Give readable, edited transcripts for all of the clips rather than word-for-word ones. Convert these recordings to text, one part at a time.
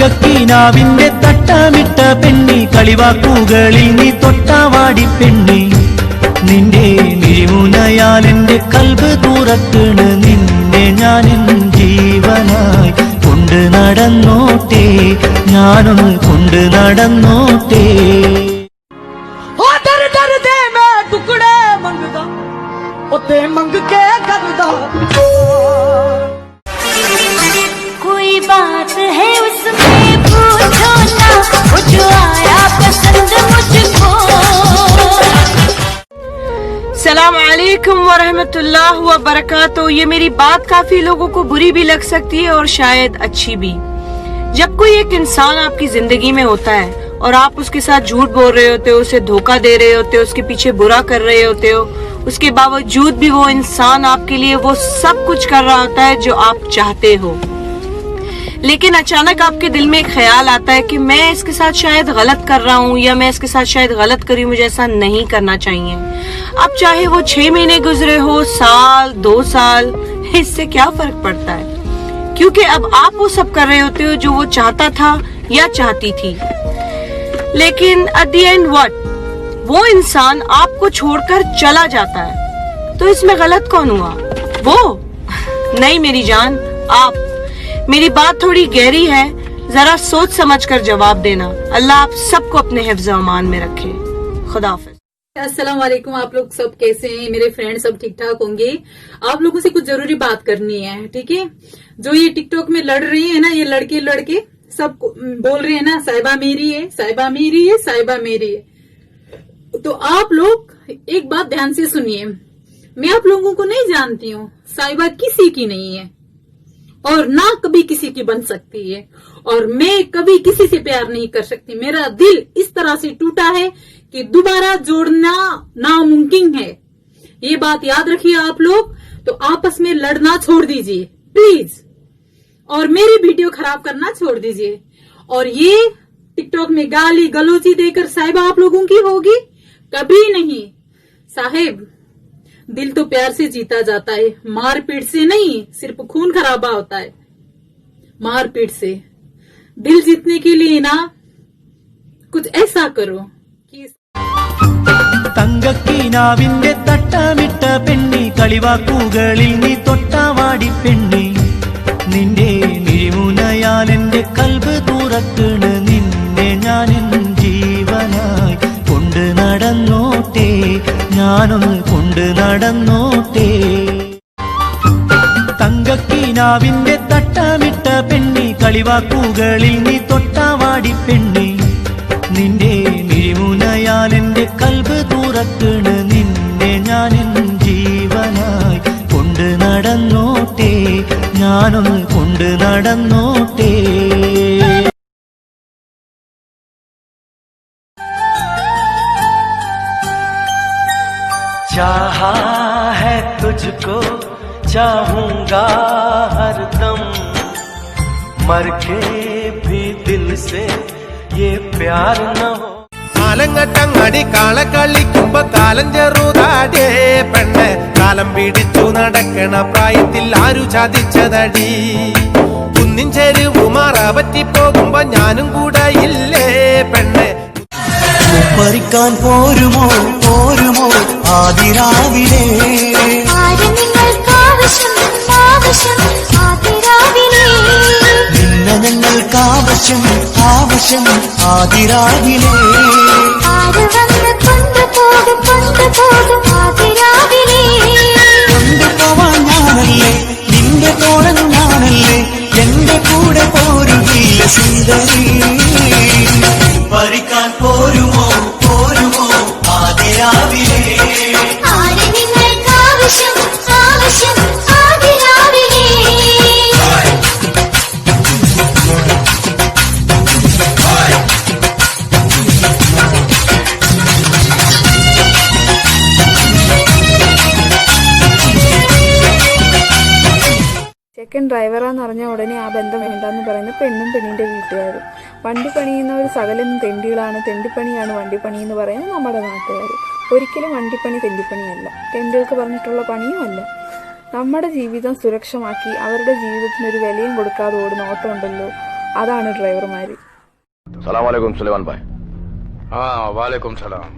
തങ്കക്കീനാവിന്റെ തട്ടമിട്ട പെണ്ണി കളിവാക്കുകളിൽ നീ തൊട്ടാവാടി പെണ്ണി നിന്റെ മിഴിമുനയാൽ എന്റെ കൽബ് തുറക്കണ് നിന്നെ ഞാനെൻ ജീവനായി കൊണ്ട് നടന്നോട്ടെ ഞാനൊന്ന് കൊണ്ട് നടന്നോട്ടെ टुकड़े मंगदा ओते मंग के करदा कोई बात है उसमें पूछो ना वो जो आया पसंद मुझको। सलाम अलैकुम वरहमतुल्लाह व बरकातहू। ये मेरी बात काफी लोगों को बुरी भी लग सकती है और शायद अच्छी भी। जब कोई एक इंसान आपकी जिंदगी में होता है और आप उसके साथ झूठ बोल रहे होते हो, उसे धोखा दे रहे होते हो, उसके पीछे बुरा कर रहे होते हो, उसके बावजूद भी वो इंसान आपके लिए वो सब कुछ कर रहा होता है जो आप चाहते हो। लेकिन अचानक आपके दिल में एक ख्याल आता है कि मैं इसके साथ शायद गलत कर रहा हूँ या मैं इसके साथ शायद गलत करी, मुझे ऐसा नहीं करना चाहिए। अब चाहे वो 6 महीने गुजरे हो, साल 2 साल, इससे क्या फर्क पड़ता है, क्योंकि अब आप वो सब कर रहे होते हो जो वो चाहता था या चाहती थी। लेकिन एट द एंड व्हाट, वो इंसान आपको छोड़कर चला जाता है, तो इसमें गलत कौन हुआ? वो नहीं मेरी जान, आप। मेरी बात थोड़ी गहरी है, जरा सोच समझ कर जवाब देना। अल्लाह आप सबको अपने हिफ्ज़ व अमान में रखे। खुदा हाफ़िज़। अस्सलाम वालेकुम। आप लोग सब कैसे हैं? मेरे फ्रेंड सब ठीक ठाक होंगे। आप लोगों से कुछ जरूरी बात करनी है, ठीक है? जो ये टिकटॉक में लड़ रही है ना, ये लड़के सब बोल रहे हैं ना, साहिबा मेरी है, साहिबा मेरी है, साहिबा मेरी है। तो आप लोग एक बात ध्यान से सुनिए, मैं आप लोगों को नहीं जानती हूँ, साहिबा किसी की नहीं है और ना कभी किसी की बन सकती है, और मैं कभी किसी से प्यार नहीं कर सकती। मेरा दिल इस तरह से टूटा है कि दोबारा जोड़ना नामुमकिन है। ये बात याद रखिए आप लोग। तो आपस में लड़ना छोड़ दीजिए प्लीज, और मेरी वीडियो खराब करना छोड़ दीजिए। और ये टिकटॉक में गाली गलौजी देकर साहिबा आप लोगों की होगी? कभी नहीं साहिब। दिल तो प्यार से जीता जाता है, मारपीट से नहीं। सिर्फ खून खराबा होता है मारपीट से। दिल जीतने के लिए ना कुछ ऐसा करो कि തങ്കക്കീനാവിന്റെ തട്ടമിട്ട പെണ്ണി കളിവാക്കുകളിൽ നീ തൊട്ടാവാടി പെണ്ണി നിന്റെ മിഴിമുനയാൽ എന്റെ കൽബ് തുറക്കണ് നിന്നെ ഞാനെൻ ജീവനായി കൊണ്ട് നടന്നോട്ടെ ഞാനൊന്ന് കൊണ്ട് നടന്നോട്ടെ തങ്കക്കീനാവിന്റെ തട്ടമിട്ട പെണ്ണി കളിവാക്കുകളിൽ നീ തൊട്ടാവാടി പെണ്ണി നിന്റെ മിഴിമുനയാൽ എന്റെ കൽബ് തുറക്കണ് നിന്നെ ഞാനെൻ ജീവനായി കൊണ്ട് നടന്നോട്ടെ ഞാനൊന്ന് കൊണ്ട് നടന്നോട്ടെ चाहा है तुझको चाहूंगा हरदम मर के भी दिल से ये प्यार न हो കാലങ്ങട്ടങ്ങടി കാളക്കളിക്കുമ്പോ കാലം ചെറുതാടേ പെണ്ണ് കാലം പിടിച്ചു നടക്കണ പ്രായത്തിൽ ആരു ചതിച്ചതടി കുന്നിൻ ചെരുവുമാറ പറ്റിപ്പോകുമ്പോ ഞാനും കൂടെ ഇല്ലേ പെണ്ണ് പറിക്കാൻ പോരുമോ പോരുമോ ആദിരാവിലെ നിന്നെ ഞങ്ങൾക്കാവശ്യം ആവശ്യം ആദിരാവിലെ കൊണ്ടുപോവാൻ ഞാനല്ലേ നിന്റെ തോഴൻ ഞാനല്ലേ എന്റെ കൂടെ പോരുകയില്ല സുന്ദരി പറിക്കാൻ പോരുമോ പോരുമോ ആദിരാവിലെ ചെക്കൻ ഡ്രൈവറാന്ന് പറഞ്ഞ ഉടനെ ആ ബന്ധം വേണ്ടെന്ന് പറയുന്ന പെണ്ണും പെണ്ണിന്റെ വീട്ടുകാരും. വണ്ടി പണിയുന്നവർ സകലം തെണ്ടികളാണ്, തെണ്ടിപ്പണിയാണ് വണ്ടിപ്പണി എന്ന് പറയുന്നത് നമ്മുടെ നാട്ടുകാർ. ഒരിക്കലും വണ്ടിപ്പണി തെണ്ടിപ്പണിയല്ല, തെണ്ടികൾക്ക് പറഞ്ഞിട്ടുള്ള പണിയുമല്ല. നമ്മുടെ ജീവിതം സുരക്ഷമാക്കി അവരുടെ ജീവിതത്തിനൊരു വിലയും കൊടുക്കാതെ ഓടുന്ന ഓട്ടം ഉണ്ടല്ലോ, അതാണ് ഡ്രൈവർമാർ. सलाम वालेकुम सुलेमान भाई. हाँ वालेकुम सलाम.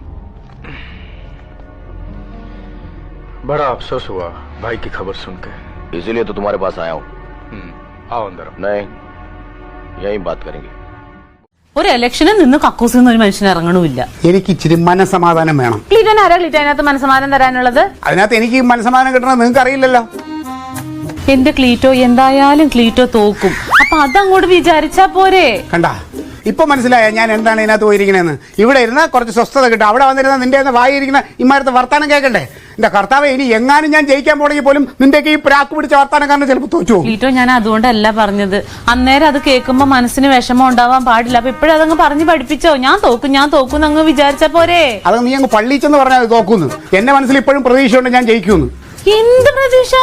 बड़ा अफसोस हुआ भाई की खबर सुन के. इसीलिए तो तुम्हारे पास आया हूँ. आओ अंदर. नहीं, यही बात करेंगे. ഒരു ഇലക്ഷനിൽ നിന്ന് കക്കൂസിൽ നിന്ന് ഒരു മനുഷ്യൻ ഇറങ്ങണമില്ല. എനിക്ക് ഇച്ചിരി മനസമാധാനം വേണം. ക്ലീറ്റൻ ആരാ ക്ലീറ്റനകത്ത് മനസമാധാനം തരാനുള്ളത്? അതിനകത്ത് എനിക്ക് മനസമാധാനം കിട്ടണം നിങ്ങൾക്ക് അറിയില്ലല്ലോ. എന്റെ ക്ലീറ്റോ എന്തായാലും ക്ലീറ്റോ തോക്കും. അപ്പൊ അതങ്ങോട്ട് വിചാരിച്ചാ പോരെ. കണ്ടാ ഇപ്പൊ മനസ്സിലായ ഞാൻ എന്താണ് ഇതിനകത്ത് പോയിരിക്കണേന്ന്. ഇവിടെ ഇരുന്ന കുറച്ച് സ്വസ്ഥത കിട്ടും. അവിടെ വന്നിരുന്ന നിന്റെ വായിരിക്കുന്ന ഇമാരത്തെ വർത്താനം കേൾക്കണ്ടേ. എന്റെ കർത്താവെ, ഇനി എങ്ങാനും ഞാൻ ജയിക്കാൻ പോണെങ്കിൽ പോലും നിന്റെയൊക്കെ ഈ പ്രാക്ക് പിടിച്ച വർത്താനം കാരണം ചിലപ്പോൾ തോറ്റു പോകും. ക്ലീറ്റോ, ഞാൻ അതുകൊണ്ടല്ല പറഞ്ഞത്. അന്നേരം അത് കേൾക്കുമ്പോ മനസ്സിന് വിഷമം ഉണ്ടാവാൻ പാടില്ല. അപ്പൊ ഇപ്പോഴും അതങ്ങ് പറഞ്ഞു പഠിപ്പിച്ചോ. ഞാൻ തോക്കും അങ്ങ് വിചാരിച്ചാ പോരെ. അത് നീ അങ്ങ് പള്ളിച്ചെന്ന് പറഞ്ഞാൽ അത് തോക്കുന്നു. എന്റെ മനസ്സിൽ ഇപ്പോഴും പ്രതീക്ഷയുണ്ട് ഞാൻ ജയിക്കുന്നു. എന്ത് പ്രതീക്ഷ?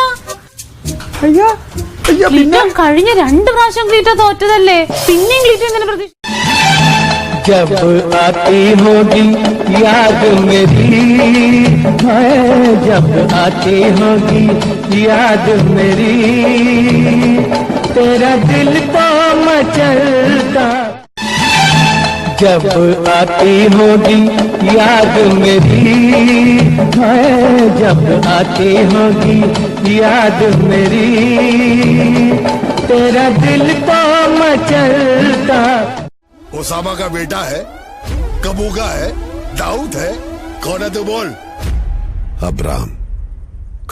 ക്ലീറ്റോ കഴിഞ്ഞ 2 പ്രാവശ്യം ക്ലീറ്റോ തോറ്റതല്ലേ, പിന്നെയും ക്ലീറ്റോ എന്തിനു പ്രതീക്ഷ? जब आती होगी याद मेरी, जब आती होगी याद मेरी, तेरा दिल तो मचलता. जब आती होगी याद मेरी, जब आती होगी याद मेरी, तेरा दिल तो मचलता. ओसामा का बेटा है, कबूगा है, दाऊद है, कौन है तो बोल. अब्राम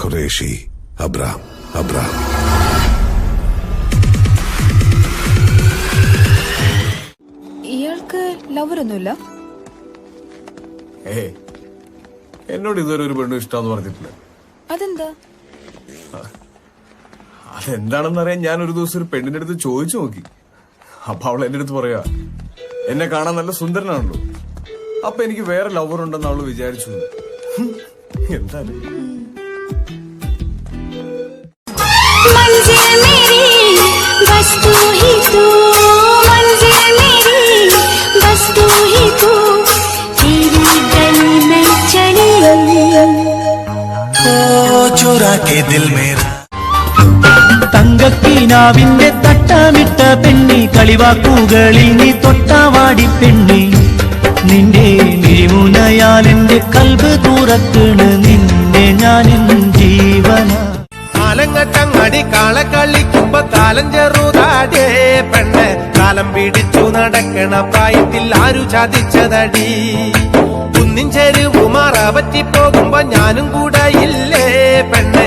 कुरैशी. अब्राम. ഇയാൾക്ക് ലവറൊന്നുമില്ല? എന്നോട് ഇതുവരെ ഒരു പെണ്ണു ഇഷ്ടമെന്ന് പറഞ്ഞിട്ടില്ല. അതെന്താ? അതെന്താണെന്ന് അറിയാൻ ഞാൻ ഒരു ദിവസം ഒരു പെണ്ണിന്റെ അടുത്ത് ചോദിച്ചു നോക്കി. അപ്പൊ അവൾ എന്റെ അടുത്ത് പറയാ, എന്നെ കാണാൻ നല്ല സുന്ദരനാണല്ലോ, അപ്പൊ എനിക്ക് വേറെ ലവർ ഉണ്ടെന്ന് അവള് വിചാരിച്ചു. എന്തായാലും मंजिल मेरी बस तू ही तू, मंजिल मेरी बस तू ही तू, तेरी गली में चली ओ चुरा के दिल मेरा. തങ്കക്കിനാവിന്റെ തട്ടമിട്ട പെണ്ണി, കളിവാക്കുകളിൽ നീ തൊട്ടാവാടി പെണ്ണി, നിന്റെ മിഴിമുനയാൽ എന്റെ കൽബ് തുറക്കണ്, നിന്നെ ഞാൻ ജീവന. കാലങ്ങട്ടങ്ങടി കാള കളിക്കുമ്പോ കാലം ചെറുതാടേ പെണ്ണ്, കാലം പിടിച്ചു നടക്കണ പ്രായത്തിൽ ആരു ചതിച്ചതടി, കുന്നിൻ ചെരുവുമാറ പറ്റിപ്പോകുമ്പോ ഞാനും കൂടെ ഇല്ലേ പെണ്ണ്.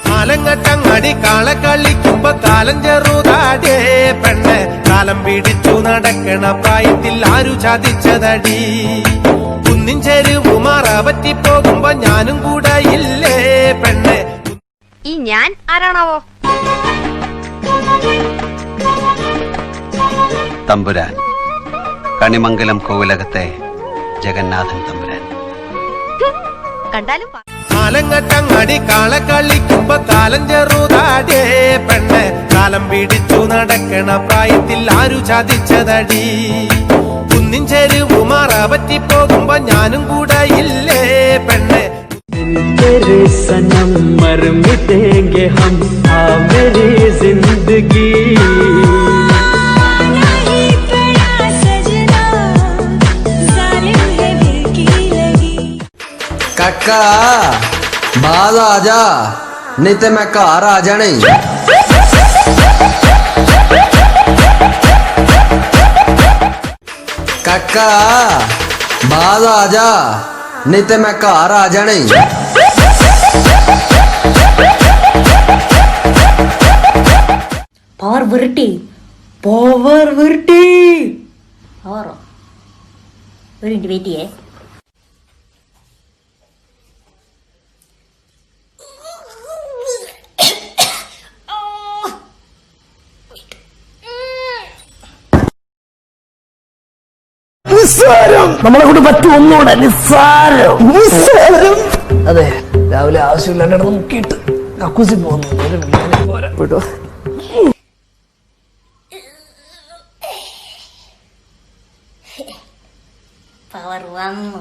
കാലങ്ങട്ടങ്ങടി കാള കളിക്കുമ്പോ കാലം ചെറുതാടേ പെണ്ണ്, കാലം പിടിച്ചു നടക്കണ പ്രായത്തിൽ ആരു ചതിച്ചതടി, കുന്നിൻ ചെരുവുമാറ പറ്റിപ്പോകുമ്പോ ഞാനും കൂടെ ഇല്ലേ പെണ്ണ്. ഈ ഞാൻ ആരാണാവോ? തമ്പുരാൻ, കണിമംഗലം കോവിലകത്തെ ജഗന്നാഥൻ തമ്പുരാൻ. കണ്ടാലും കാലങ്ങട്ടങ്ങടി കാള കളിക്കുമ്പോ കാലം ചെറുതാടേ പെണ്ണ്, കാലം പിടിച്ചു നടക്കണ പ്രായത്തിൽ ആരു ചതിച്ചതടി, കുന്നിൻ ചെരുവുമാറ പറ്റിപ്പോകുമ്പോ ഞാനും കൂടെ ഇല്ലേ പെണ്ണ്. तेरे सनम मर मिटेंगे हम, आ मेरी जिंदगी. काका बाद आ जा, नहीं तो मैं घर आ जाना ही. काका बाद आ जा, नहीं तो मैं घर आ जाना ही. പവർ വിരട്ടി ഓറോ ഒരു മിനിറ്റ് വെയിറ്റ് ചെയ്യേ. നമ്മളെ കൊണ്ട് പറ്റും ഒന്നുകൂടെ. നിസ്സാരം. അതെ, രാവിലെ ആവശ്യമില്ലാണ്ട് മുക്കിയിട്ട് കക്കൂസി പോകുന്നു. പോരാ പവർ വന്നു.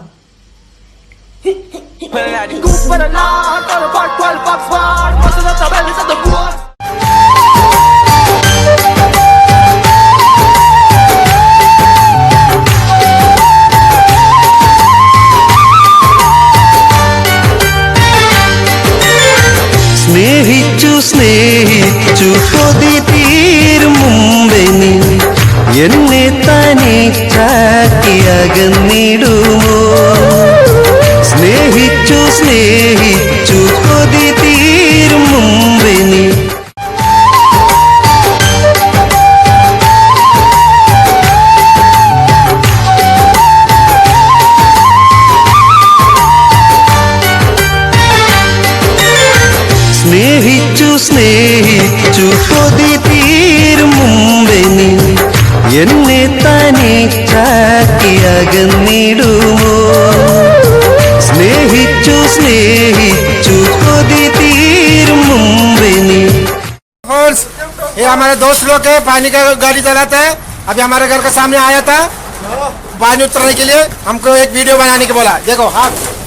അകന്നിടുമോ സ്നേഹിച്ചു സ്നേഹിച്ചു കൊതി തീരും മുമ്പേ നീ സ്നേഹിച്ചു സ്നേഹിച്ചു കൊതി തീരും മുമ്പേ നീ എന്നെ തനിച്ചാക്കി അകന്നിടുമോ സ്നേഹിച്ചു സ്നേഹിച്ചു കൊതി തീരും മുമ്പേ നീ ये हमारे दोस्त लोग है पानी का गाड़ी चलाता है। अभी हमारे घर के सामने आया था पानी उतरने के लिए, हमको एक वीडियो बनाने के बोला। देखो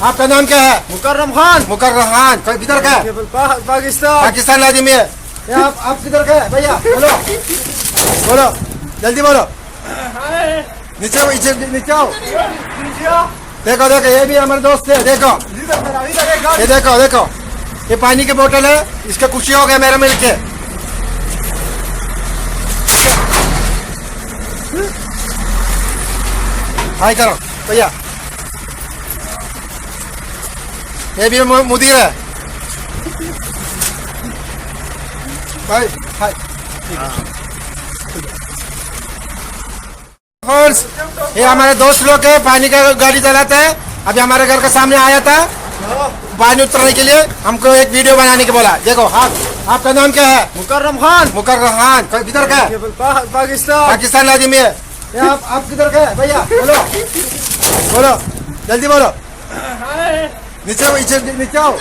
आपका नाम क्या है? मुकर्रम खान। मुकर्रम खान किधर का है? पाकिस्तान लाजिमी है। आप किधर का है भैया? बोलो बोलो जल्दी बोलो। नीचे नीचे आओ। देखो देखो ये भी हमारे दोस्त है। देखो ये देखो देखो ये पानी की बोतल है, इसका खुशी हो गया मेरा मिल के। हाय करो भैया। ये भी मुदीर है भाई। हाय ये हमारे दोस्त लोग है पानी का गाड़ी चलाता है। अभी हमारे घर के सामने आया था पानी उतरने के लिए, हमको एक वीडियो बनाने के बोला। देखो आपका नाम क्या है? मुकर्रम खान। मुकर्रम खान किधर का है? पाकिस्तान लाजिमी है। आप किधर का है भैया? बोलो बोलो जल्दी बोलो। नीचे नीचे आओ।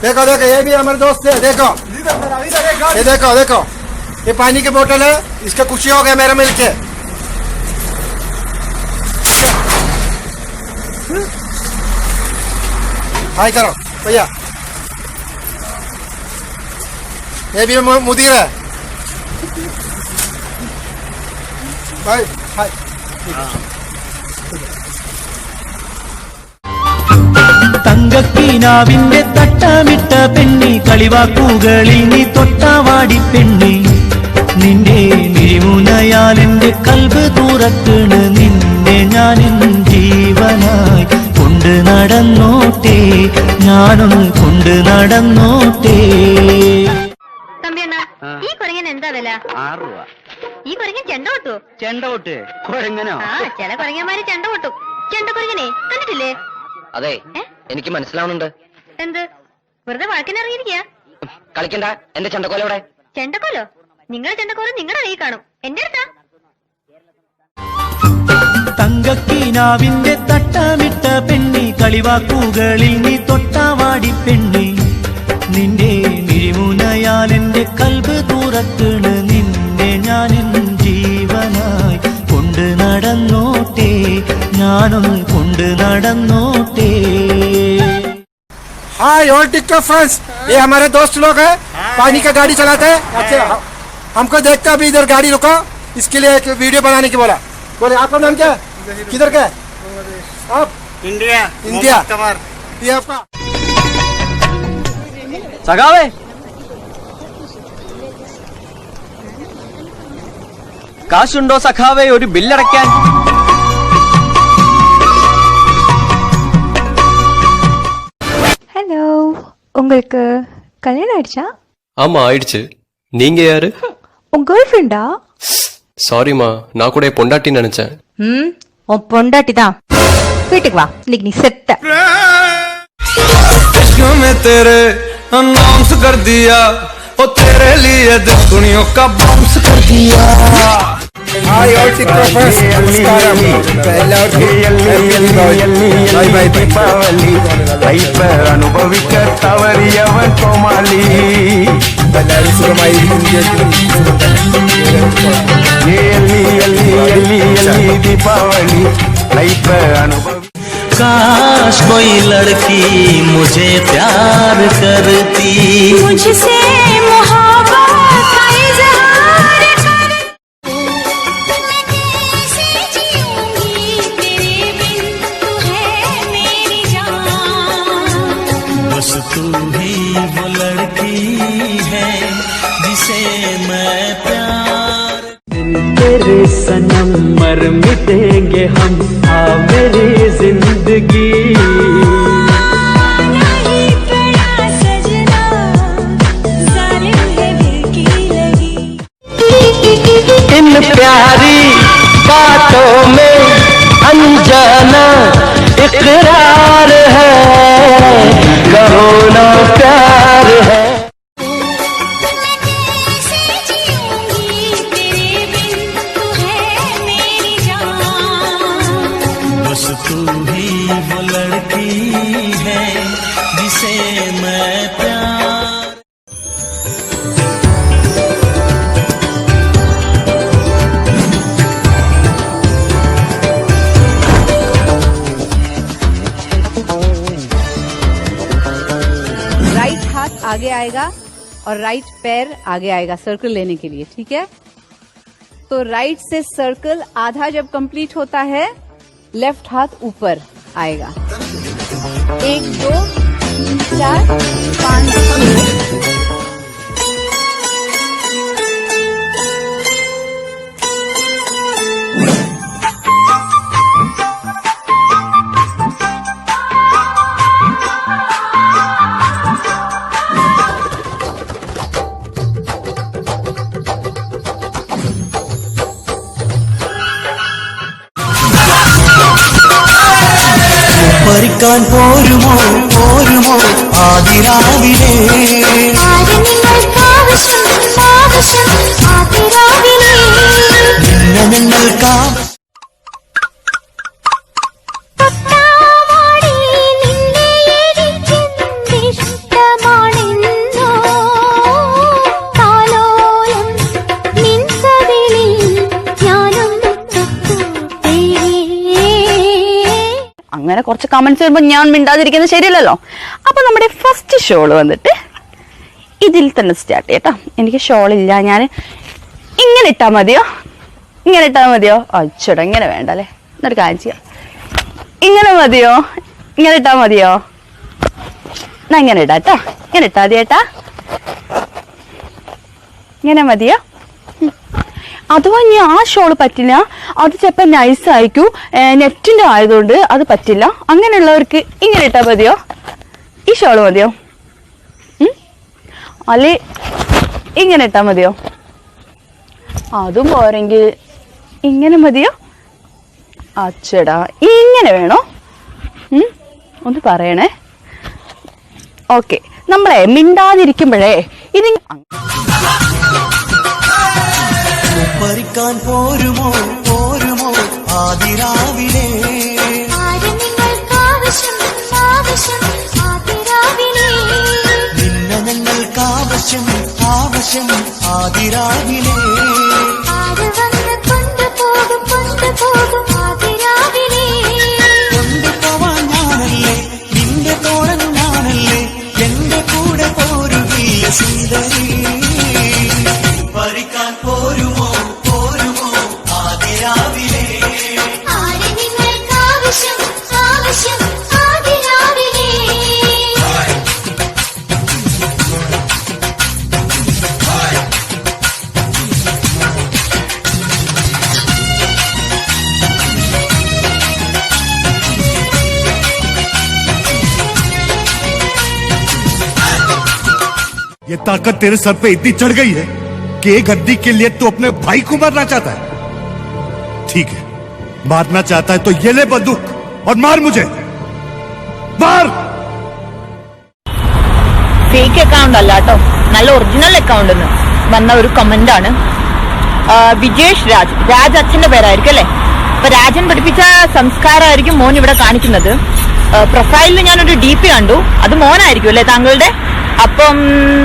देखो देखो ये भी हमारे दोस्त है। देखो ये देखो देखो ये पानी की बोतल है, इसका खुशी हो गया मेरा मिल के। हाय करो भैया। ये भी मुदीर है भाई। हाय തങ്കക്കീനാവിന്റെ തട്ടമിട്ട പെണ്ണി കളിവാക്കുകളിൽ നീ തൊട്ടാവാടി പെണ്ണി നിന്റെ മിഴിമുനയാൽ എന്റെ കൽബ് തുറക്കണ് നിന്നെ ഞാൻ ജീവനായി കൊണ്ട് നടന്നോട്ടെ ഞാനൊന്ന് കൊണ്ട് നടന്നോട്ടെ. ഈ കുരങ്ങൻ എന്താ വില? 6 രൂപ. ഈ കുരങ്ങൻ ചെണ്ട കൊട്ടു? ചെണ്ട കൊട്ട് കുരങ്ങനോ? ആ ചില കുരങ്ങന്മാര് ചെണ്ട കൊട്ടും. ചെണ്ട കുരങ്ങനെ കണ്ടിട്ടില്ലേ? അതെ എനിക്ക് മനസ്സിലാവുന്നുണ്ട്. എന്ത് വെറുതെ വഴക്കിനിറങ്ങിയിരിക്കുക? കളിക്കണ്ട. എന്റെ ചെണ്ടക്കോലോടെ? ചെണ്ടക്കോലോ? നിങ്ങളുടെ ചെണ്ടക്കോല് നിങ്ങളുടെ കൈ കാണും, എന്റെ അടുത്താ. തങ്കക്കീനാവിന്റെ തട്ടമിട്ട പെണ്ണി കളിവാക്കുകളിൽ നീ തൊട്ടാവാടി പെണ്ണി നിന്റെ മിഴിമുനയാൽ എന്റെ കൽബ് തുറക്കണ് നിന്നെ ഞാൻ ജീവനായി കൊണ്ട് നടന്നോട്ടെ ഞാനൊന്ന് കൊണ്ട് നടന്നോട്ടെ. हाय ऑल टिकटॉक फ्रेंड्स, ये हमारे दोस्त लोग है पानी का गाड़ी चलाते हैं। अच्छा हमको देखते अभी इधर गाड़ी रुको, इसके लिए एक वीडियो बनाने की बोला। बोले आपका नाम क्या है? किधर का है आप? इंडिया। इंडिया ये आपका സഖാവേ കാശുണ്ടോ സഖാവേ ഒരു ബില്ലടയ്ക്കാൻ? ஹலோ, உங்களுக்கு கல்யாணம் ஆயிடுச்சா? ஆமா ஆயிடுச்சு. நீங்க யாரு? உன் கேர்ள் ஃப்ரெண்டா? சாரிமா, நான் கூட பொண்டாட்டி நினைச்சேன். உன் பொண்டாட்டி தான். வீட்டுக்கு வா, இன்னைக்கு நீ செத்த. में तेरे अनाउंस कर दिया और तेरे लिए दुनिया का बाउंस कर दिया. हाय ऑल टिकटॉक फ्रेंड्स, നമസ്കാരം. ദീപാവലി ലൈഫ് അനുഭവിക്ക തവറിയവൻ കോമാളി. എല്ലാവരും സുഖമായിരിക്കും. दीपावली लाइफ अनुभव. काश कोई लड़की मुझे प्यार करती, मुझसे मोहब्बत का इजहार कर. मैं कैसे जीऊंगी तेरे बिन, तू है मेरी जान. बस तू ही वो लड़की है जिसे मैं प्यार. तेरे सनम मर मिटेंगे हम, आ मेरी जिंदगी। इन प्यारी बातों में अनजाना इकरार है, कहो ना प्यार है। बस तू ही वो लड़की है जिसे मैं प्यार। राइट हाथ आगे आएगा और राइट पैर आगे आएगा सर्कल लेने के लिए, ठीक है। तो राइट से सर्कल आधा जब कंप्लीट होता है, लेफ्ट हाथ ऊपर आएगा। 1 2 3 4 5 6। പരിക്കാൻ പോരുമോ പോരുമോ ആദിരാവിലെ, നിങ്ങൾക്ക് അങ്ങനെ കുറച്ച് കമന്റ്സ് വരുമ്പോൾ ഞാൻ മിണ്ടാതിരിക്കുന്നത് ശരിയല്ലല്ലോ. അപ്പൊ നമ്മുടെ ഫസ്റ്റ് ഷോള് വന്നിട്ട് ഇതിൽ തന്നെ സ്റ്റാർട്ട് ചെയ്യട്ടോ. എനിക്ക് ഷോൾ ഇല്ല, ഞാൻ ഇങ്ങനെ ഇട്ടാ മതിയോ? ഇങ്ങനെ ഇട്ടാ മതിയോ? അച്ചട ഇങ്ങനെ വേണ്ട അല്ലേ, എന്നൊരു കാര്യം ചെയ്യാം. ഇങ്ങനെ മതിയോ? ഇങ്ങനെ ഇട്ടാ മതിയോ? എന്നാ ഇങ്ങനെ ഇടാട്ടോ, ഇങ്ങനെ ഇട്ടാ മതി ഏട്ടാ, ഇങ്ങനെ മതിയോ? അഥവാ ഇനി ആ ഷോള് പറ്റില്ല, അത് ചിലപ്പോൾ നൈസ് ആയിരിക്കും, നെറ്റിന്റെ ആയതുകൊണ്ട് അത് പറ്റില്ല, അങ്ങനെയുള്ളവർക്ക് ഇങ്ങനെ ഇട്ടാൽ മതിയോ? ഈ ഷോള് മതിയോ? അല്ലെ ഇങ്ങനെ ഇട്ടാൽ മതിയോ? അതും പോരെങ്കിൽ ഇങ്ങനെ മതിയോ? അച്ചടാ ഇങ്ങനെ വേണോ? ഒന്ന് പറയണേ. ഓക്കെ, നമ്മളെ മിണ്ടാതിരിക്കുമ്പോഴേ ഇത് പരിക്കാൻ പോരുമോ പോരുമോ ആദിരാവിലെ, നിന്നെ ഞങ്ങൾക്ക് ആവശ്യം ആവശ്യം ആദിരാവിലെ. കൊണ്ടുപോവാൻ ഞാനല്ലേ, നിന്റെ തോഴൻ ഞാനല്ലേ, എന്റെ കൂടെ പോരുകയില്ല സുന്ദരി. പരിക്കാൻ പോരുമോ പോരുമോ ആദിരാവിലെ, ये ताकत तेरे सर पे इतनी चढ़ गई है कि एक गद्दी के लिए तू अपने भाई को मारना चाहता है। ठीक है, मारना चाहता है तो ये ले बंदूक और मार मुझे, मार। ഫേക്ക് അക്കൗണ്ട് അല്ല കേട്ടോ, നല്ല ഒറിജിനൽ അക്കൗണ്ട് വന്ന ഒരു കമന്റ് ആണ്. വിജേഷ് രാജ് അച്ഛന്റെ പേരായിരിക്കും അല്ലെ. അപ്പൊ രാജൻ പഠിപ്പിച്ച സംസ്കാരമായിരിക്കും മോൻ ഇവിടെ കാണിക്കുന്നത്. പ്രൊഫൈലിൽ ഞാനൊരു DP കണ്ടു, അത് മോനായിരിക്കും അല്ലെ താങ്കളുടെ. അപ്പം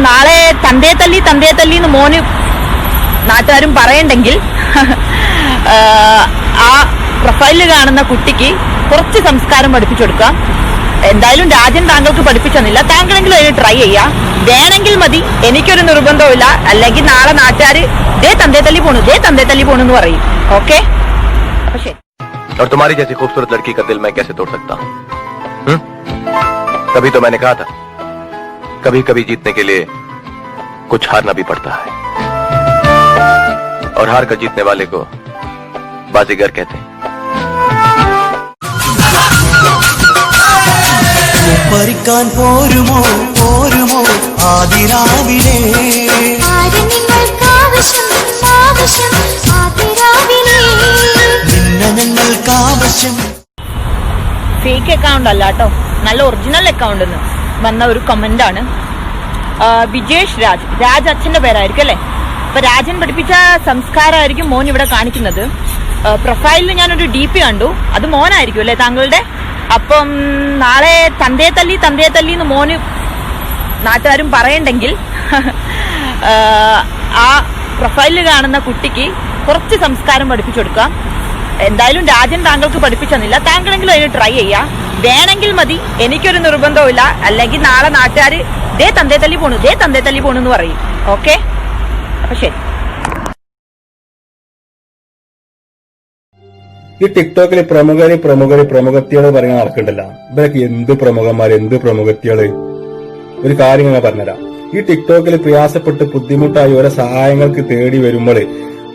നാളെ തന്തേ തല്ലി എന്ന് മോന് നാട്ടുകാരും പറയണ്ടെങ്കിൽ ആ പ്രൊഫൈലിൽ കാണുന്ന കുട്ടിക്ക് കുറച്ച് സംസ്കാരം പഠിപ്പിച്ചു കൊടുക്കാം. എന്തായാലും രാജൻ താങ്കൾക്ക് പഠിപ്പിച്ചെന്നില്ല, താങ്കളെങ്കിലും അതിന് ട്രൈ ചെയ്യാം. വേണമെങ്കിൽ മതി, എനിക്കൊരു നിർബന്ധമില്ല. അല്ലെങ്കിൽ നാളെ നാട്ടുകാര് ദേ തന്തേ തല്ലി പോണു എന്ന് പറയും. ഓക്കെ, അപ്പൊ ശരി. और तुम्हारी जैसी खूबसूरत लड़की का दिल मैं कैसे तोड़ सकता हूँ? तभी तो मैंने कहा था, कभी कभी जीतने के लिए कुछ हारना भी पड़ता है, और हार कर जीतने वाले को बाजीगर कहते हैं। പരിക്കാൻ പോരുമോ പോരുമോ ആദിരാവിലെ നിന്നങ്ങൾക്കാവശ്യം. ഫേക്ക് അക്കൗണ്ട് അല്ല കേട്ടോ, നല്ല ഒറിജിനൽ അക്കൗണ്ട് വന്ന ഒരു കമന്റ് ആണ്. വിജേഷ് രാജ് അച്ഛന്റെ പേരായിരിക്കും അല്ലേ. അപ്പൊ രാജൻ പഠിപ്പിച്ച സംസ്കാരമായിരിക്കും മോൻ ഇവിടെ കാണിക്കുന്നത്. പ്രൊഫൈലിൽ ഞാനൊരു DP കണ്ടു, അത് മോനായിരിക്കും അല്ലേ താങ്കളുടെ. അപ്പം നാളെ തന്തയെ തല്ലി എന്ന് മോന് നാട്ടുകാരും പറയണ്ടെങ്കിൽ ആ പ്രൊഫൈലിൽ കാണുന്ന കുട്ടിക്ക് കുറച്ച് സംസ്കാരം പഠിപ്പിച്ചു കൊടുക്കാം. എന്തായാലും രാജൻ താങ്കൾക്ക് പഠിപ്പിച്ചെന്നില്ല, താങ്കളെങ്കിലും അതിന് ട്രൈ ചെയ്യാം. വേണമെങ്കിൽ മതി, എനിക്കൊരു നിർബന്ധവുമില്ല. അല്ലെങ്കിൽ നാളെ നാട്ടുകാർ ദേ തന്തയെ തല്ലി പോണു എന്ന് പറയും. ഓക്കെ, അപ്പൊ ശരി. ഈ ടിക്ടോക്കിൽ പ്രമുഖത്തികള് പറയുന്ന നടക്കണ്ടല്ല. ഇവരൊക്കെ എന്ത് പ്രമുഖന്മാര്, എന്ത് പ്രമുഖത്തികള്. ഒരു കാര്യം ഞാൻ പറഞ്ഞുതരാം. ഈ ടിക്ടോക്കിൽ പ്രയാസപ്പെട്ട് ബുദ്ധിമുട്ടായി ഓരോ സഹായങ്ങൾക്ക് തേടി വരുമ്പോൾ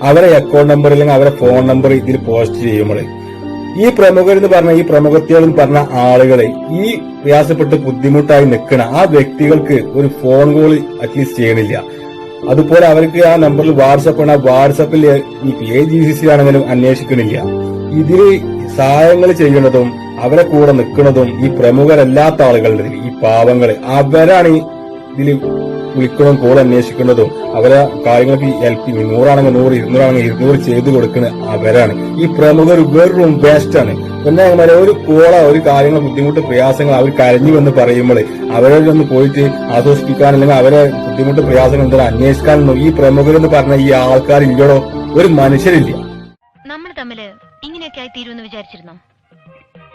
അവരെ അക്കൗണ്ട് നമ്പർ അല്ലെങ്കിൽ അവരെ ഫോൺ നമ്പർ ഇതിൽ പോസ്റ്റ് ചെയ്യുമ്പോൾ ഈ പ്രമുഖരെന്ന് പറഞ്ഞ ഈ പ്രമുഖത്തികളെന്ന് പറഞ്ഞ ആളുകളെ ഈ പ്രയാസപ്പെട്ട് ബുദ്ധിമുട്ടായി നിൽക്കണ ആ വ്യക്തികൾക്ക് ഒരു ഫോൺ കോൾ അറ്റ്ലീസ്റ്റ് ചെയ്യണില്ല. അതുപോലെ അവർക്ക് ആ നമ്പറിൽ വാട്സപ്പിൽ ഈ PIGCC ആണെങ്കിലും അന്വേഷിക്കണില്ല. ഇതില് സഹായങ്ങൾ ചെയ്യുന്നതും അവരെ കൂടെ നിൽക്കുന്നതും ഈ പ്രമുഖരല്ലാത്ത ആളുകളുടെ ഈ പാവങ്ങള് അവരാണ് ഇതിൽ വിളിക്കുന്നതും കോൾ അന്വേഷിക്കുന്നതും അവരെ കാര്യങ്ങൾക്ക് ഹെൽപ്പ് 100 100 200 200 ചെയ്തു കൊടുക്കുന്ന അവരാണ്. ഈ പ്രമുഖർ വെറും വേസ്റ്റാണ്. പിന്നെ ഒരു ഒരു കാര്യങ്ങൾ ബുദ്ധിമുട്ട് പ്രയാസങ്ങൾ അവർ കരഞ്ഞു എന്ന് പറയുമ്പോൾ അവരെ ഒന്ന് പോയിട്ട് ആശ്വസിപ്പിക്കാൻ അല്ലെങ്കിൽ അവരെ ബുദ്ധിമുട്ട് പ്രയാസങ്ങൾ എന്തെങ്കിലും അന്വേഷിക്കാനൊന്നും ഈ പ്രമുഖരെന്ന് പറഞ്ഞ ഈ ആൾക്കാർ ഇല്ലടോ, ഒരു മനുഷ്യരില്ല. നമ്മൾ തമ്മില് ഇങ്ങനെയൊക്കെ ആയി തീരുമെന്ന് വിചാരിച്ചിരുന്നോ?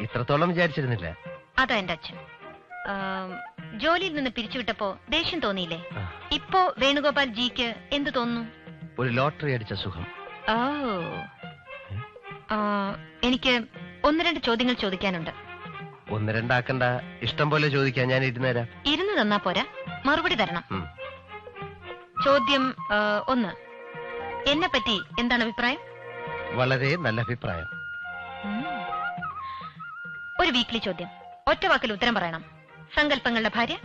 ഇത്രത്തോളം വിചാരിച്ചിരുന്നില്ല. അതാ എന്റെ അച്ഛൻ. ജോലിയിൽ നിന്ന് പിരിച്ചുവിട്ടപ്പോ ദേഷ്യം തോന്നിയില്ലേ? ഇപ്പോ വേണുഗോപാൽ ജിക്ക് എന്ത് തോന്നുന്നു? ഒരു ലോട്ടറി അടിച്ച സുഖം. എനിക്ക് 1-2 ചോദ്യങ്ങൾ ചോദിക്കാനുണ്ട്. 1-2 ആക്കണ്ട, ഇഷ്ടം പോലെ ചോദിക്കാൻ, ഞാൻ ഇരുന്നേരാം. ഇരുന്ന് തന്നാ പോരാ, മറുപടി തരണം. ചോദ്യം 1, എന്നെ പറ്റി എന്താണ് അഭിപ്രായം? വളരെ നല്ല അഭിപ്രായം. ഒരു വീക്ക്ലി ചോദ്യം, ഒറ്റ വാക്കിൽ ഉത്തരം പറയണം. സങ്കല്പങ്ങളുടെ ഭാര്യ?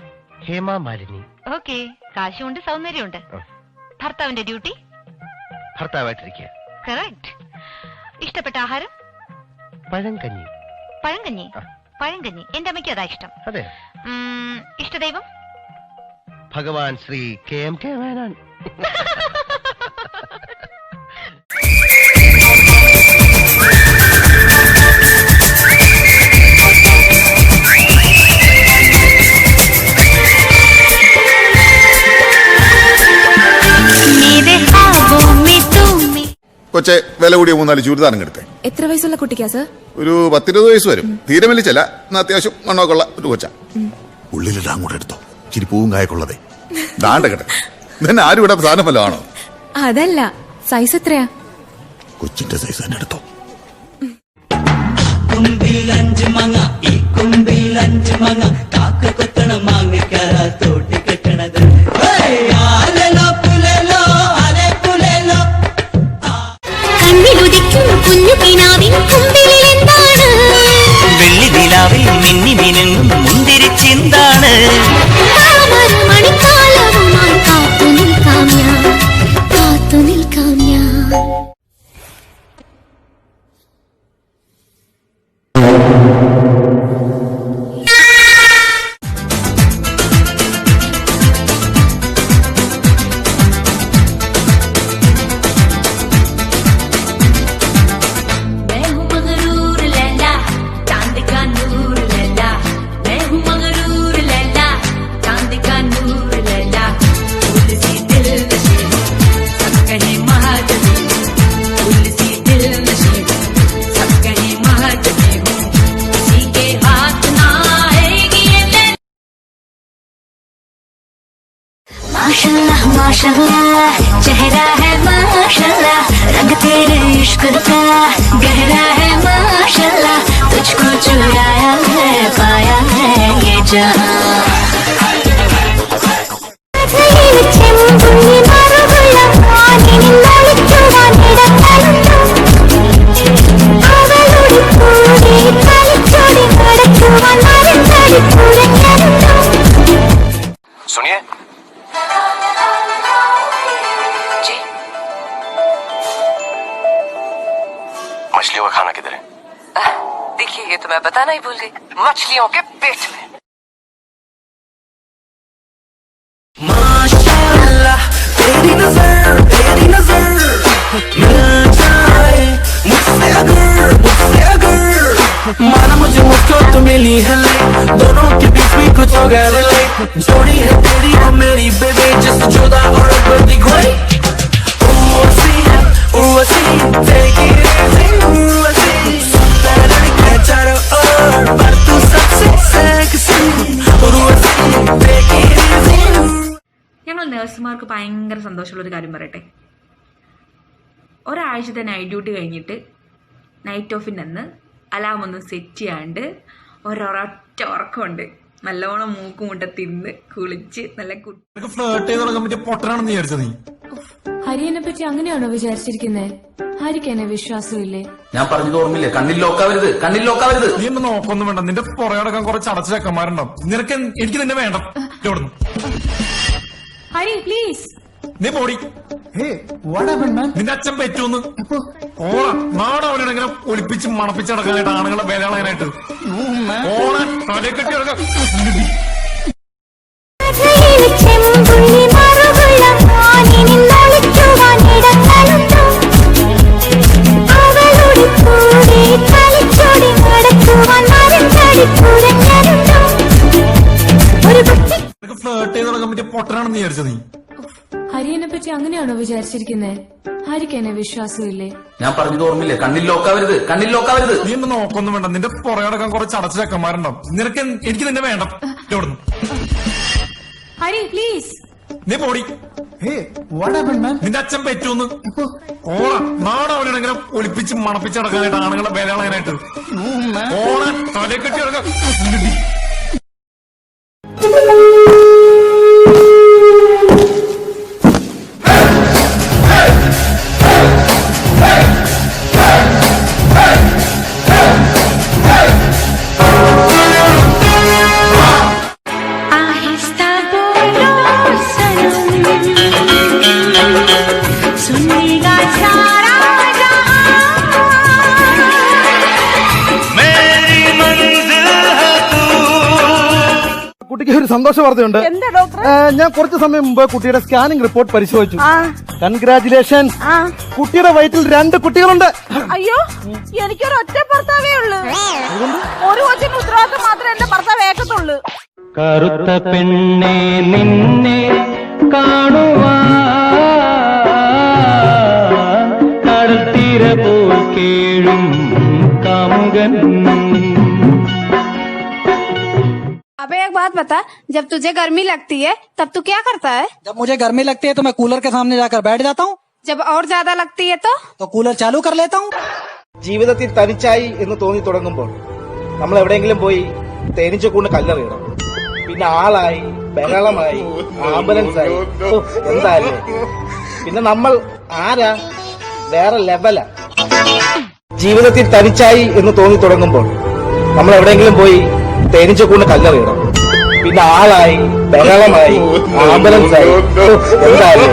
ഹേമ മാലിനി. ഓക്കെ, കാശുണ്ട്, സൗന്ദര്യമുണ്ട്. ഭർത്താവിന്റെ ഡ്യൂട്ടി? ഭർത്താവായിട്ടിരിക്കുക. കറക്റ്റ്. ഇഷ്ടപ്പെട്ട ആഹാരം? പഴങ്കഞ്ഞി. പഴങ്കഞ്ഞി എന്റെ അമ്മയ്ക്ക് അതാ ഇഷ്ടം. അതെ. ഇഷ്ടദൈവം? ഭഗവാൻ ശ്രീ KMK വേണാൻ. കൊച്ചെ വില കൂടിയ 3-4 ചൂരിദാറും എടുത്തേ. എത്ര വയസ്സുള്ള കുട്ടിക്കാ സർ? ഒരു 10-20 വയസ്സ് വരും. തീരെ വലിച്ചല്ല, എന്നാ അത്യാവശ്യം മണ്ണൊക്കെയുള്ള ഒരു കൊച്ച. ഉള്ളിലിടാൻ കൂടെ എടുത്തോ, ഇച്ചിരി പൂവും കായൊക്കെയുള്ളതേ. ദാണ്ട കേട്ടെ, ഇതന്നെ ആരും ഇവിടെ സാധനം വല്ല ആണോ? അതല്ല, സൈസ് എത്രയാ? കൊച്ചിന്റെ സൈസ് തന്നെ എടുത്തോ. കുമ്പിൽ 5 മാങ്ങ, ഈ കുമ്പിൽ 5 മാങ്ങ, കാക്ക കൊത്തണ മാങ്ങക്കര തോട്ടി കെട്ടണത്. വെള്ളി നിലാവിൽ മിന്നി മിനുങ്ങും മുന്തിരിച്ചെന്താണ്? കാത്തു നിൽക്കാം ഞാൻ. माशाल्लाह माशाल्लाह चेहरा है माशाल्लाह रंग तेरे इश्क का गहरा है माशाल्लाह तुझको चुराया है पाया है ये जहां मछलियों का खाना किधर है? देखिए ये तो मैं बताना ही भूल गई, मछलियों के पेट में। माशाअल्लाह तेरी नजर मिल जाए मुझसे अगर माना मुझे मुझको तो मिली है लाइक, दोनों के बीच में कुछ हो गया लाइक, जोड़ी है तेरी और मेरी बेबी जस्ट जुदा और बड़ी कोई Urvashi take it easy Urvashi सुंदर लड़के चारों ओर पर तू सबसे sexy Urvashi take it easy। ഞങ്ങൾ നേഴ്സുമാർക്ക് ഭയങ്കര സന്തോഷമുള്ളൊരു കാര്യം പറയട്ടെ. ഒരാഴ്ചത്തെ നൈറ്റ് ഡ്യൂട്ടി കഴിഞ്ഞിട്ട് നൈറ്റ് ഓഫിൻ്റെ അന്ന് അലാം ഒന്നും സെറ്റ് ചെയ്യാണ്ട് ഒരൊറ്റ ഉറക്കമുണ്ട്. നല്ലോണം മൂക്കും മുട്ട തിന്ന് കുളിച്ച് നല്ല പൊട്ടനാണെന്ന് വിചാരിച്ചത് നീ. ഹരിയെ പറ്റി അങ്ങനെയാണോ വിചാരിച്ചിരിക്കുന്നത്? ഹരിക്ക് എന്നെ വിശ്വാസമില്ലേ? ഞാൻ പറഞ്ഞത് ഓർമ്മയില്ലേ, കണ്ണിൽ ലോക്കാവരുത്. നീ ഒന്ന് നോക്കൊന്നും വേണ്ട, നിന്റെ പുറകെ നടക്കാൻ കുറച്ച് അടച്ച ചക്കന്മാരുണ്ടാവും. നിനക്ക് എനിക്ക് നിന്നെ വേണ്ട. ഹരി പ്ലീസ്. നീ പോടി. നിന്റെ അച്ഛൻ പറ്റൂന്ന് ഓണ നാടവനെങ്ങനെ ഒളിപ്പിച്ച് മണപ്പിച്ച് നടക്കാനായിട്ട് ആണുങ്ങളെ വേലകളാനായിട്ട് ഓണ തലയെ കെട്ടി നടക്കാം. ഫ്ലേർട്ട് ചെയ്ത് നടക്കാൻ പറ്റിയ പൊട്ടനാണെന്ന് വിചാരിച്ചത് നീ. ഹരിയെ പറ്റി അങ്ങനെയാണോ വിചാരിച്ചിരിക്കുന്നത്? ഹരിക്ക് എന്നെ വിശ്വാസമില്ലേ? ഞാൻ പറഞ്ഞത് ഓർമ്മയില്ലേ, കണ്ണിൽ ലോക്കാവരുത്. നീ ഒന്ന് നോക്കൊന്നും വേണ്ട, നിന്റെ പുറകെ നടക്കാൻ കുറച്ച് അടച്ച ചക്കന്മാരുണ്ടാവും. നിനക്ക് എനിക്ക് നിന്നെ വേണ്ട. ഹരി പ്ലീസ്. നീ പോടി. നിന്റെ അച്ഛൻ പറ്റൂന്ന് ഓണ നാടവനെങ്ങനെ ഒളിപ്പിച്ച് മണപ്പിച്ച് നടക്കാനായിട്ട് ആണുങ്ങളെ വേലകളാനായിട്ട് ഓണ തലയെ കെട്ടി നടക്കാം. കുട്ടിക്ക് ഒരു സന്തോഷ വാർത്തയുണ്ട്. ഞാൻ കുറച്ച് സമയം മുമ്പ് കുട്ടിയുടെ സ്കാനിംഗ് റിപ്പോർട്ട് പരിശോധിച്ചു. കൺഗ്രാറ്റുലേഷൻ, കുട്ടിയുടെ വയറ്റിൽ 2 കുട്ടികളുണ്ട്. അയ്യോ എനിക്കൊരു ഒറ്റ ഭർത്താവേ ഉള്ളൂ. ഒരു കൊച്ചിന്റെ ഉത്തരവാദിത്തം മാത്രമേ എന്റെ ഭർത്താവ് ഏക്കത്തുള്ളൂ. കറുത്ത പെണ്ണെ നിന്നെ കാണുവാൻ കടൽത്തീര പോൽ കേഴും കാമുകൻ. अबे एक बात बता, जब तुझे गर्मी लगती है तब तू क्या करता है? जब मुझे गर्मी लगती है तो मैं कूलर के सामने जाकर बैठ जाता हूँ. जब और ज्यादा लगती है तो कूलर चालू कर लेता हूँ. ജീവിതത്തിൽ തനിച്ചായി എന്ന് തോന്നി തുടങ്ങുമ്പോൾ നമ്മൾ എവിടെയെങ്കിലും പോയി തേനീച്ച കൊണ്ട് കല്ലെറിയണം. പിന്നെ ആളായി, ബഹളമായി, ആംബുലൻസായി, എന്തായാലും പിന്നെ നമ്മൾ ആരാ? വേറെ ലെവലാ. ജീവിതത്തിൽ തനിച്ചായി എന്ന് തോന്നി തുടങ്ങുമ്പോൾ നമ്മൾ എവിടെയെങ്കിലും പോയി തേനീച്ച കൊണ്ട് കല്ലെറിയണം. പിന്നെ ആളായി, ബഹളമായി, ആംബുലൻസായി, എന്തായാലും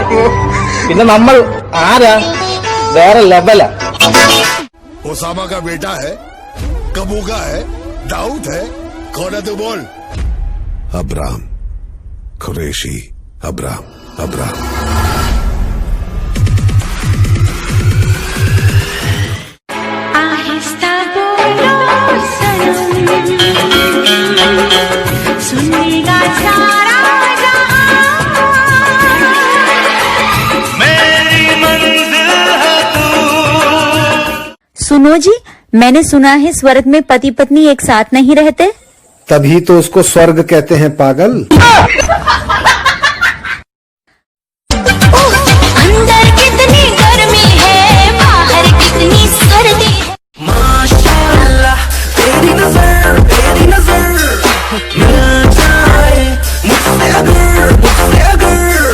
പിന്നെ നമ്മൾ ആരാ? വേറെ ലെവലാ. ओसामा का बेटा है, कबू का है, दाऊद है, कौन है तू बोल? अब्राम कुरैशी. अब्राम आहिस्ता बोलो सनम, सुनेगा सारा सुनो जी, मैंने सुना है स्वर्ग में पति पत्नी एक साथ नहीं रहते। तभी तो उसको स्वर्ग कहते हैं पागल. अंदर कितनी गर्मी है, बाहर कितनी सर्दी है. माशाअल्लाह तेरी नजर मिल जाए मुझसे अगर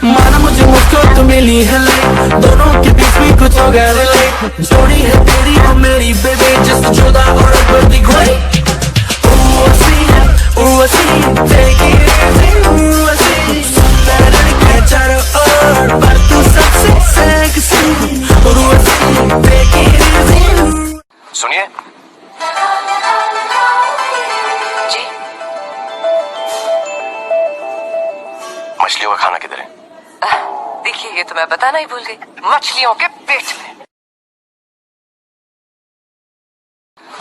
माना मुझे मुझको तो मिली है लाइक, दोनों के बीच में कुछ हो गया लाइक, जोड़ी है तेरी और मेरी बेबी जस्ट जुदा और बड़ी कोई Urvashi take it easy Urvashi सुंदर लड़के चारों ओर पर तू सबसे sexy Urvashi take it easy सुनिए जी मछलियों का खाना किधर है? देखिए ये तो मैं बताना ही भूल गई, मछलियों के पेट में।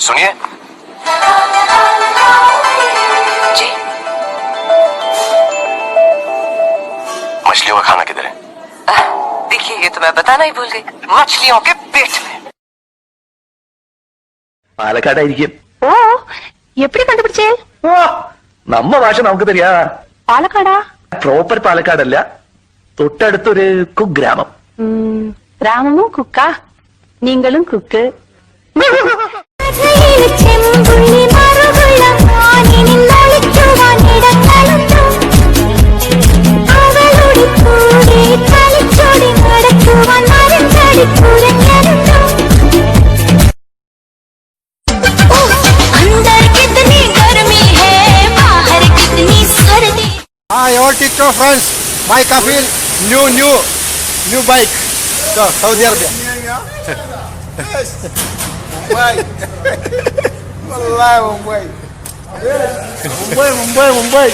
सुनिए जी मछलियों का खाना किधर है? देखिए ये तो मैं बताना ही भूल गई, मछलियों के पेट में। പാലക്കാടായിരിക്കും. ഓ എപ്പടി കണ്ടുപിടിച്ചേ? നമ്മ ഭാഷ നമുക്ക് തരിക. പാലക്കാടാ? പ്രോപ്പർ പാലക്കാടല്ല, തൊട്ടടുത്തൊരു കുഗ്രാമം. ഗ്രാമമും കുക്ക, നീങ്ങളും കുക്ക്. Hi all TikTok friends, my Kafil, new bike. So Saudi Arabia. Mumbai.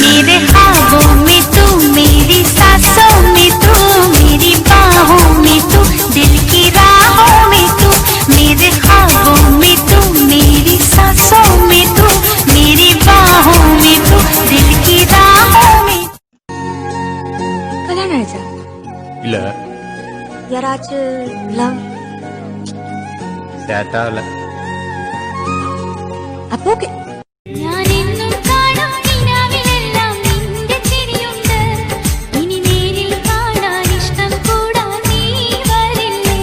मेरे ख्वाबों में तू, मेरी सांसों में तू, मेरी बाहों में तू, दिल की राहों में तू, मेरे ख्वाबों में तू, मेरी सांसों में तू, मेरी बाहों में तू, दिल की राहों में. കല്യാണം കഴിച്ചാ? ഇല്ല, യാരാച്ച് ലവ് ചേട്ടാവല്ല. അപ്പൊ ഓക്കെ. ഞാൻ എന്നും കാണും നിലാവിലെല്ലാം നിന്റെ ചിരിയുണ്ട്, ഇനി നേരിൽ കാണാൻ ഇഷ്ടം കൂടാൻ നീ വരില്ലേ?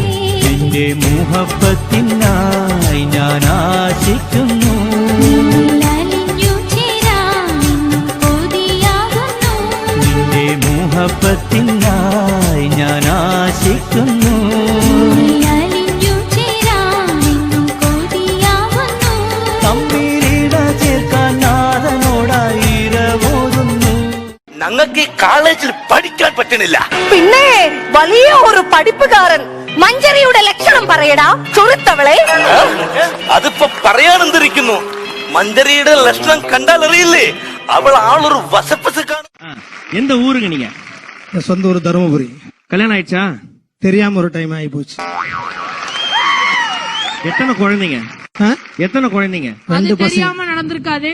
നിന്റെ മുഹബത്തിനായി ഞാൻ ആശിക്കുന്നു. നിന്നിലലിഞ്ഞു ചേരാൻ എന്നും കൊതിയാകുന്നു. നിന്റെ മുഹബത്തിനായി ഞാൻ ആശിക്കുന്നു. നിന്നിലലിഞ്ഞു ചേരാൻ എന്നും കൊതിയാകുന്നു. തമ്മിലിട ചേർക്കാൻ നാഥനോടായിരമോതുന്നു. ഞങ്ങൾക്ക് ഈ കോളേജിൽ പഠിക്കാൻ പറ്റണില്ല. പിന്നെ വലിയ ഒരു പഠിപ്പുകാരൻ മഞ്ചരിയുടെ ലക്ഷണം പറയടാ ചുരുത്തവളെ. അതിപ്പോ പറയാനെന്തിരിക്കുന്നു, മഞ്ചരിയുടെ ലക്ഷണം കണ്ടാൽ അറിയില്ലേ, അവൾ ആളൊരു വസപ്പസ് കാണും. எந்த ஊருங்க நீங்க? சொந்த ஊர் தருமபுரி. கல்யாணம் ஆயிடுச்சா? தெரியாம ஒரு டைம் ஆகி போச்சு. எத்தனை குழந்தைங்க? எத்தனை குழந்தைங்க? ரெண்டு பசங்க. தெரியாம நடந்திருக்காதே.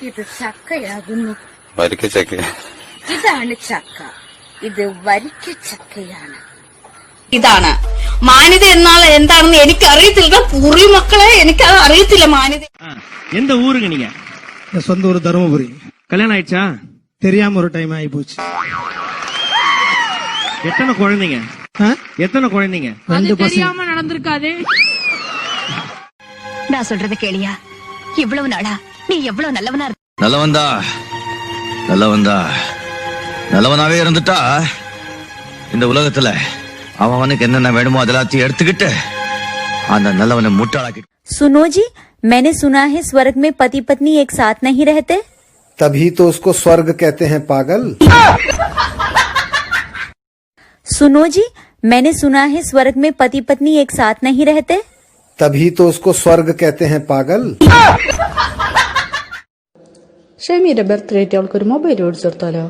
ഇത് ചക്കയാകുന്നു. വരിക്ക ചക്ക. ഇതാണ് ചക്ക. ഇത് വരിക്ക ചക്കയാണ്. ഇതാണ് മാന്യത എന്നാൽ എന്താണെന്ന് എനിക്ക് അറിയത്തില്ല. പൂർവി മക്കളെ എനിക്കത് അറിയത്തില്ല മാന്യത. எந்த ஊருங்க நீங்க? சொந்த ஊர் தருமபுரி. கல்யாணம் ஆயிடுச்சா? தெரியாம ஒரு டைம் ஆகி போச்சு. எத்தனை குழந்தைங்க? எத்தனை குழந்தைங்க? ரெண்டு பசங்க. தெரியாம நடந்திருக்காதே. நான் சொல்றது கேளியா? இவ்வளவு நாளா நீ எவ்வளவு நல்லவனா இருக்க. நல்லவனாவே இருந்துட்டா இந்த உலகத்துல அவனுக்கு என்னென்ன வேணுமோ அதெல்லாத்தையும் எடுத்துக்கிட்டு அந்த நல்லவனை முட்டாளாக்கி. सुनो जी, मैंने सुना है स्वर्ग में पति पत्नी एक साथ नहीं रहते. तभी तो उसको स्वर्ग कहते हैं पागल. सुनो जी, मैंने सुना है स्वर्ग में पति पत्नी एक साथ नहीं रहते. तभी तो उसको स्वर्ग कहते हैं पागल. ഷെമിയുടെ ബർത്ത്ഡേ ആയിട്ട് അവൾക്കൊരു മൊബൈൽ മേടിച്ചു കൊടുത്താലോ?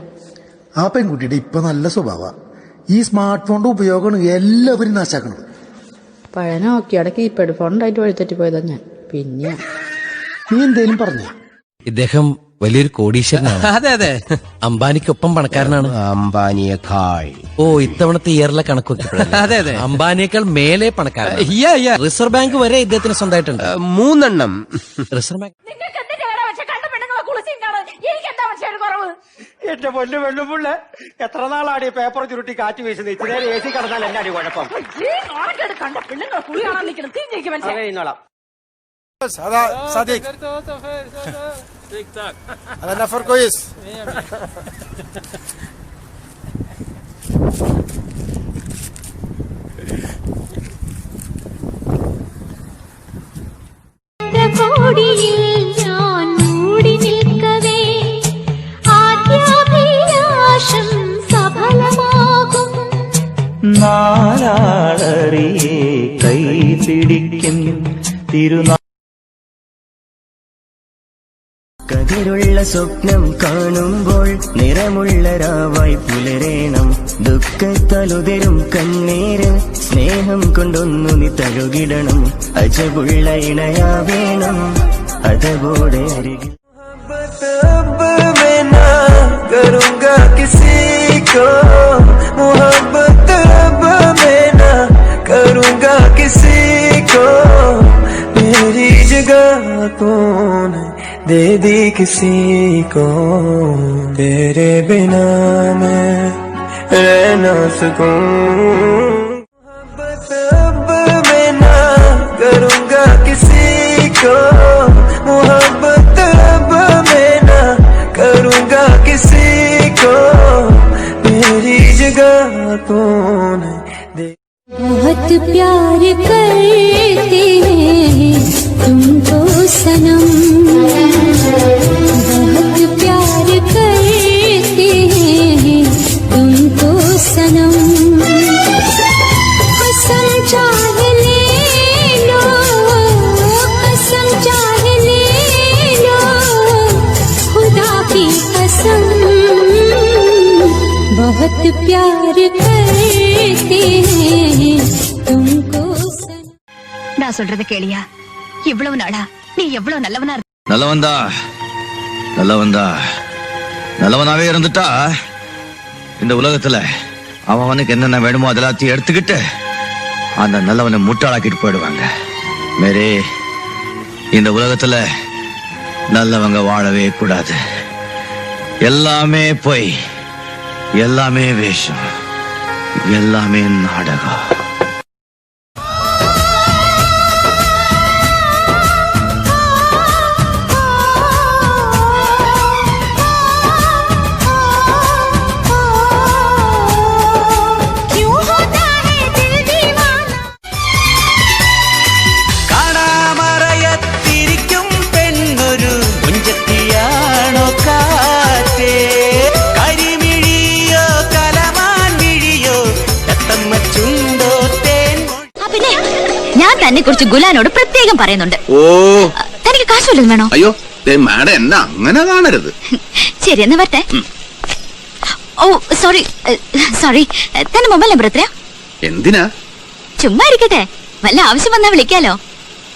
ആ പെൺകുട്ടിയുടെ ഇപ്പൊ നല്ല സ്വഭാവ. ഈ സ്മാർട്ട് ഫോണിന്റെ ഉപയോഗമാണ് എല്ലാവരും നാശാക്കുന്നത്. പഴയ നോക്കിയുടെ കീപാഡ് ഫോണായിട്ട് വഴിതെറ്റി പോയതാ ഞാൻ. പിന്നെ നീ എന്തേലും പറഞ്ഞു? ഇദ്ദേഹം വലിയൊരു കോടീശ്വരനാണ്. അതെ അതെ, അംബാനിക്കൊപ്പം പണക്കാരനാണ്. അംബാനിയേക്കാൾ. ഓ, ഇത്തവണത്തെ ഇയറിലെ കണക്ക് നോക്കിയപ്പോഴല്ലേ? അതെ അതെ, അംബാനിയേക്കാൾ മേലെ പണക്കാരൻ. റിസർവ് ബാങ്ക് വരെ ഇദ്ദേഹത്തിന് സ്വന്തമായിട്ടുണ്ട്. 3 എണ്ണം റിസർവ് ബാങ്ക്. എന്റെ പൊന്നു പെണ്ണുപിള്ള, എത്ര നാളാടി പേപ്പർ ചുരുട്ടി കാറ്റ് വീശുന്നത്? ഇച്ചിരി നേരം AC കിടന്നാൽ എന്നാടി കുഴപ്പം? هذا صديق هذا نفر كويس. കൊടിയിൽ ഞാൻ മൂടി നിൽക്കവേ ആദ്യാഭിലാഷം സഫലമാകും. നാലാളറിയെ കൈ പിടിക്കും തിരുനാ കതിരുള്ള സ്വപ്നം കാണുമ്പോൾ നിറമുള്ള രാവായി പുലരേണം. ദുഃഖത്തലുതരും കണ്ണീര് സ്നേഹം കൊണ്ടൊന്നു നീ തഴുകിടണം. അജബുള്ള ഇണയാവേണം അതോടെ അരികിൽ. करूंगा किसी को मोहब्बत अब मैं ना करूंगा किसी को. मेरी जगह कौन दे दी किसी को. तेरे बिना मैं रह ना सकूं. मोहब्बत अब मैं ना करूंगा किसी को. मोहब्बत अब मैं ना करूंगा किसी को. मेरी जगह कौन दे. बहुत प्यार करते हैं तुमको सनम. बहुत प्यार करते हैं तुमको सनम. कसम चाह ले लो कसम चाह ले लो खुदा की कसम. बहुत प्यार करते हैं तुमको सनम. நான் சொல்றது கேளியா? இவ்வளவு நாளா நீ எவ்வளவு நல்லவனா இருக்க. நல்லவனாவே இருந்துட்டா இந்த உலகத்துல அவனுக்கு என்னென்ன வேணுமோ அதெல்லாத்தையும் எடுத்துக்கிட்டு அந்த நல்லவனை முட்டாளாக்கிட்டு போயிடுவாங்க. மேரே, இந்த உலகத்துல நல்லவங்க வாழவே கூடாது. எல்லாமே பொய், எல்லாமே வேஷம், எல்லாமே நாடகம். ഞാൻ തന്നെ കുറിച്ച് ഗുലാനോട് പ്രത്യേകം പറയുന്നുണ്ട്. ഓ, തനിക്ക് കാശ് വല്ലതും വേണോ? അയ്യോ മാഡം എന്നാ അങ്ങനെ കാണരുത്. ശരി എന്നാ വരട്ടെ. ഓ സോറി സോറി, തന്റെ മൊബൈൽ നമ്പർ എത്രയാ? എന്തിനാ? ചുമ്മാ ഇരിക്കട്ടെ, വല്ല ആവശ്യം വന്നാ വിളിക്കാലോ.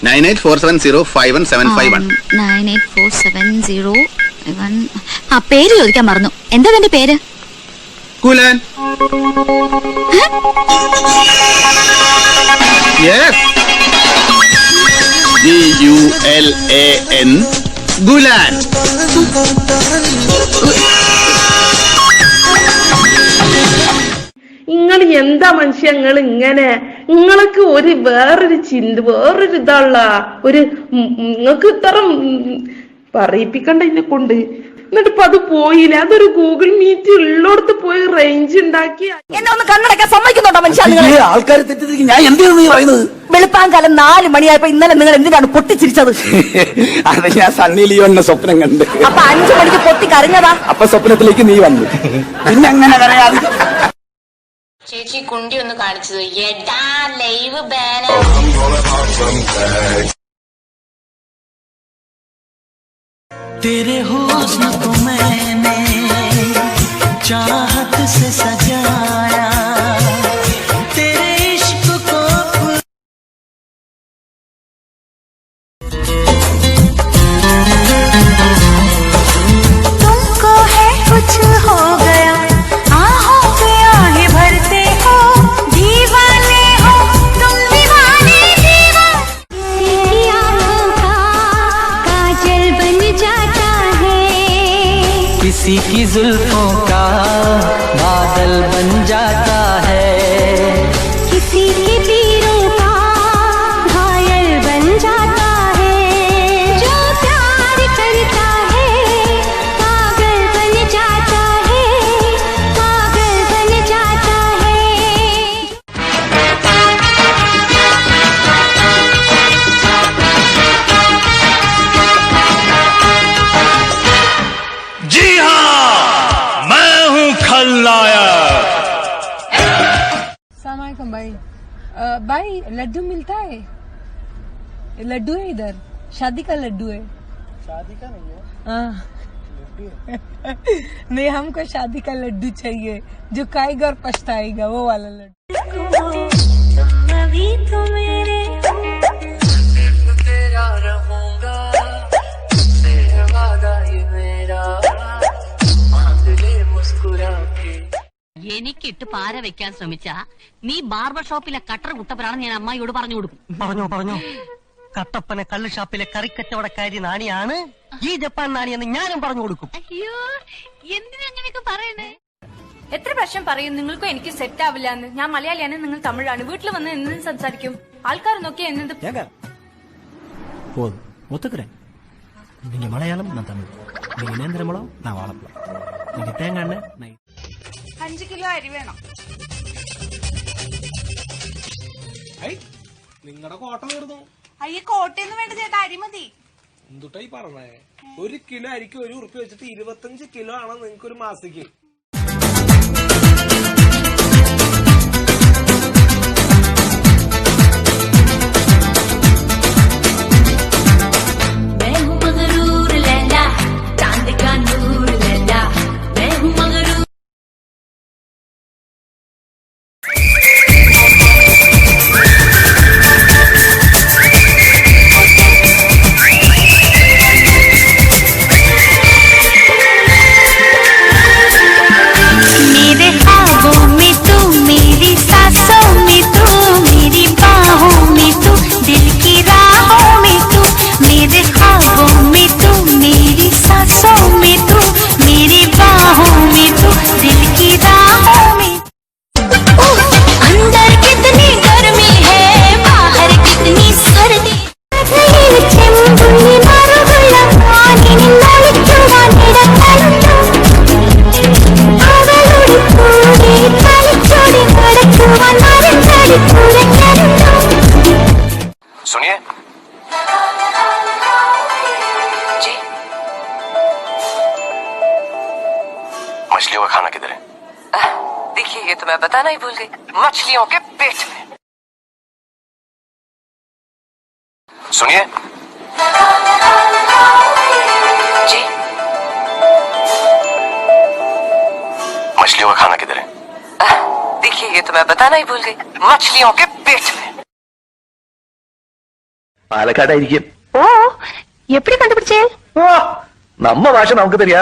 9847051751. 984701. ആ പേര് ചോദിക്കാൻ മറന്നു. എന്താ തന്റെ പേര്? ഗുലാൻ. Yes, GULAN, Gulan. നിങ്ങൾ എന്താ മനുഷ്യങ്ങൾ ഇങ്ങനെ? നിങ്ങൾക്ക് ഒരു വേറൊരു ചിന്ത, വേറൊരു ഇതാള്ള ഒരു നിങ്ങൾക്ക് ഇത്ര പറയിപ്പിക്കണ്ട എന്നെ കൊണ്ട്. എന്നിട്ട് ഇപ്പൊ അത് പോയില്ല. അതൊരു ഗൂഗിൾ മീറ്റ് ഉള്ളോടത്ത് പോയി റേഞ്ച് ഉണ്ടാക്കി എന്നെ ഒന്ന് കണ്ണടക്കാൻ സമ്മതിക്കുന്നുണ്ടോ മനുഷ്യ? ആൾക്കാർ തെറ്റിദ്ധരിക്കും. ഞാൻ എന്തിനാ നീ പറയുന്നത്? വെളുപ്പാങ്കാലം 4 മണിയായപ്പോ ഇന്നലെ നിങ്ങൾ എന്തിനാണ് പൊട്ടിച്ചിരിച്ചത്? അത് ഞാൻ സണ്ണി ലിയോന്റെ സ്വപ്നം കണ്ട്. അപ്പൊ 5 മണിക്ക് പൊട്ടി കരഞ്ഞതാ? അപ്പൊ സ്വപ്നത്തിലേക്ക് നീ വന്നു. പിന്നെ അങ്ങനെ കരയാതെ. ചേച്ചി കുണ്ടി ഒന്ന് കാണിച്ചത്. എടാ ലൈവ് ബാന. तेरे हुस्न को मैंने चाहत से सजाया. तेरे इश्क को तुमको है कुछ हो गया आहों पे आहें भरते हो. दीवाने हो तुम दीवाने दीवाने. आँखों का काजल बन जाता है. किसी की जुल्फों का बादल बन जाता है. किसी के तीरों का घायल बन जाता है. जो प्यार करता है पागल बन जाता है. पागल बन जाता है. भाई लड्डू मिलता है? लड्डू है इधर, शादी का लड्डू है। शादी का नहीं है, हाँ लड्डू है। नहीं, हमको शादी का लड्डू चाहिए जो खाएगा और पछताएगा, वो वाला लड्डू। अभी तो मेरे तेरा रहूंगा, तेरा वादा ये मेरा, दिले मुस्कुरा के। എനിക്കിട്ട് പാര വെക്കാൻ ശ്രമിച്ച നീ ബാർബർ ഷോപ്പിലെ കട്ടർ കുട്ടപ്പനാണ് ഞാൻ അമ്മായിയോട് പറഞ്ഞു കൊടുക്കും. പറഞ്ഞോ കട്ടപ്പന കള്ള് ഷാപ്പിലെ കറിക്കച്ചവടക്കാരി നാണിയാണ് ഈ ജപ്പാൻ നാണിയെന്ന് ഞാനും പറഞ്ഞു കൊടുക്കും. അയ്യോ, എന്തിനാ അങ്ങനെയൊക്കെ പറയണേ? എത്ര പ്രാവശ്യം പറയും നിങ്ങൾക്കും എനിക്ക് സെറ്റ് ആവില്ല എന്ന്. ഞാൻ മലയാളിയാണ്, നിങ്ങൾ തമിഴാണ്. വീട്ടിൽ വന്ന് എന്തും സംസാരിക്കും. ആൾക്കാർ നോക്കിയാ എന്ത് போதும் ஒத்துக்கிறேன். நீங்க மலையாளம், நான் தமிழ். நீங்க நேந்திரமலம், நான் வாழைப்பழம். நீங்க தேங்காய் எண்ணெய், 5 കിലോ അരി വേണം. നിങ്ങളുടെ കോട്ട തീർന്നു. അയ്യ, കോട്ടയൊന്നും വേണ്ട ചേട്ടാ, അരി മതി. എന്തുട്ടായി പറഞ്ഞേ? 1 കിലോ അരിക്ക് 1 ഉറുപ്പിക വെച്ചിട്ട് 25 കിലോ ആണ് നിങ്ങൾക്ക് ഒരു മാസത്തേക്ക്. सुनिए जी, मछलियों का खाना किधर है? देखिए ये तो मैं बताना ही भूल गई, मछलियों के पेट में। सुनिए जी, मछलियों का खाना किधर है? देखिए ये तो मैं बताना ही भूल गई, मछलियों के पेट में। പാലക്കാടായിരിക്കും. ഓ, എപ്പടി കണ്ടുപിടിച്ചേ? നമ്മ ഭാഷ നമുക്ക് തരിക.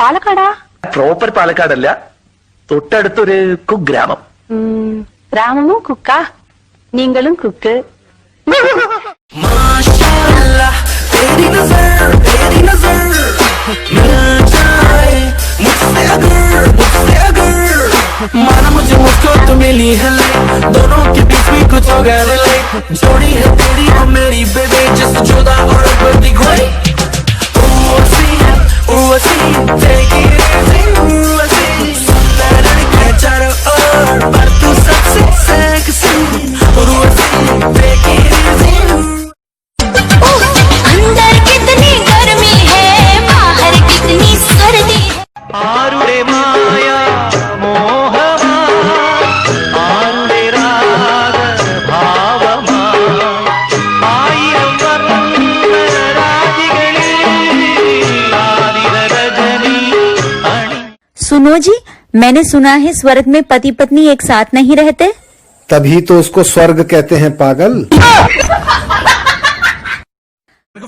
പാലക്കാടാ? പ്രോപ്പർ പാലക്കാടല്ല, തൊട്ടടുത്തൊരു കുഗ്രാമം. ഗ്രാമமும் കുക്കാ, നീങ്ങളും കുക്ക്. माशाअल्लाह तेरी नजर मिल जाए मुझसे अगर माना मुझे मुझको तो मिली है, दोनों के बीच में कुछ हो गया रिलेट, जोड़ी है तेरी और मेरी बेबी, जिस जुदा और बड़ी घोड़ी. Urvashi take it easy, Urvashi सुनना लड़के चारों ओर, पर तू सबसे sexy. Urvashi take it easy. अंदर कितनी गर्मी है, बाहर कितनी सर्दी है. ആരുടെ മായ മോഹമാ, ആരുടെ രാഗഭാവമാ, ആയിരം വർണ്ണരാജികളിൽ ആദിര രജനി അണി. सुनो जी, मैंने सुना है स्वर्ग में पति पत्नी एक साथ नहीं रहते. तभी तो उसको स्वर्ग कहते हैं पागल.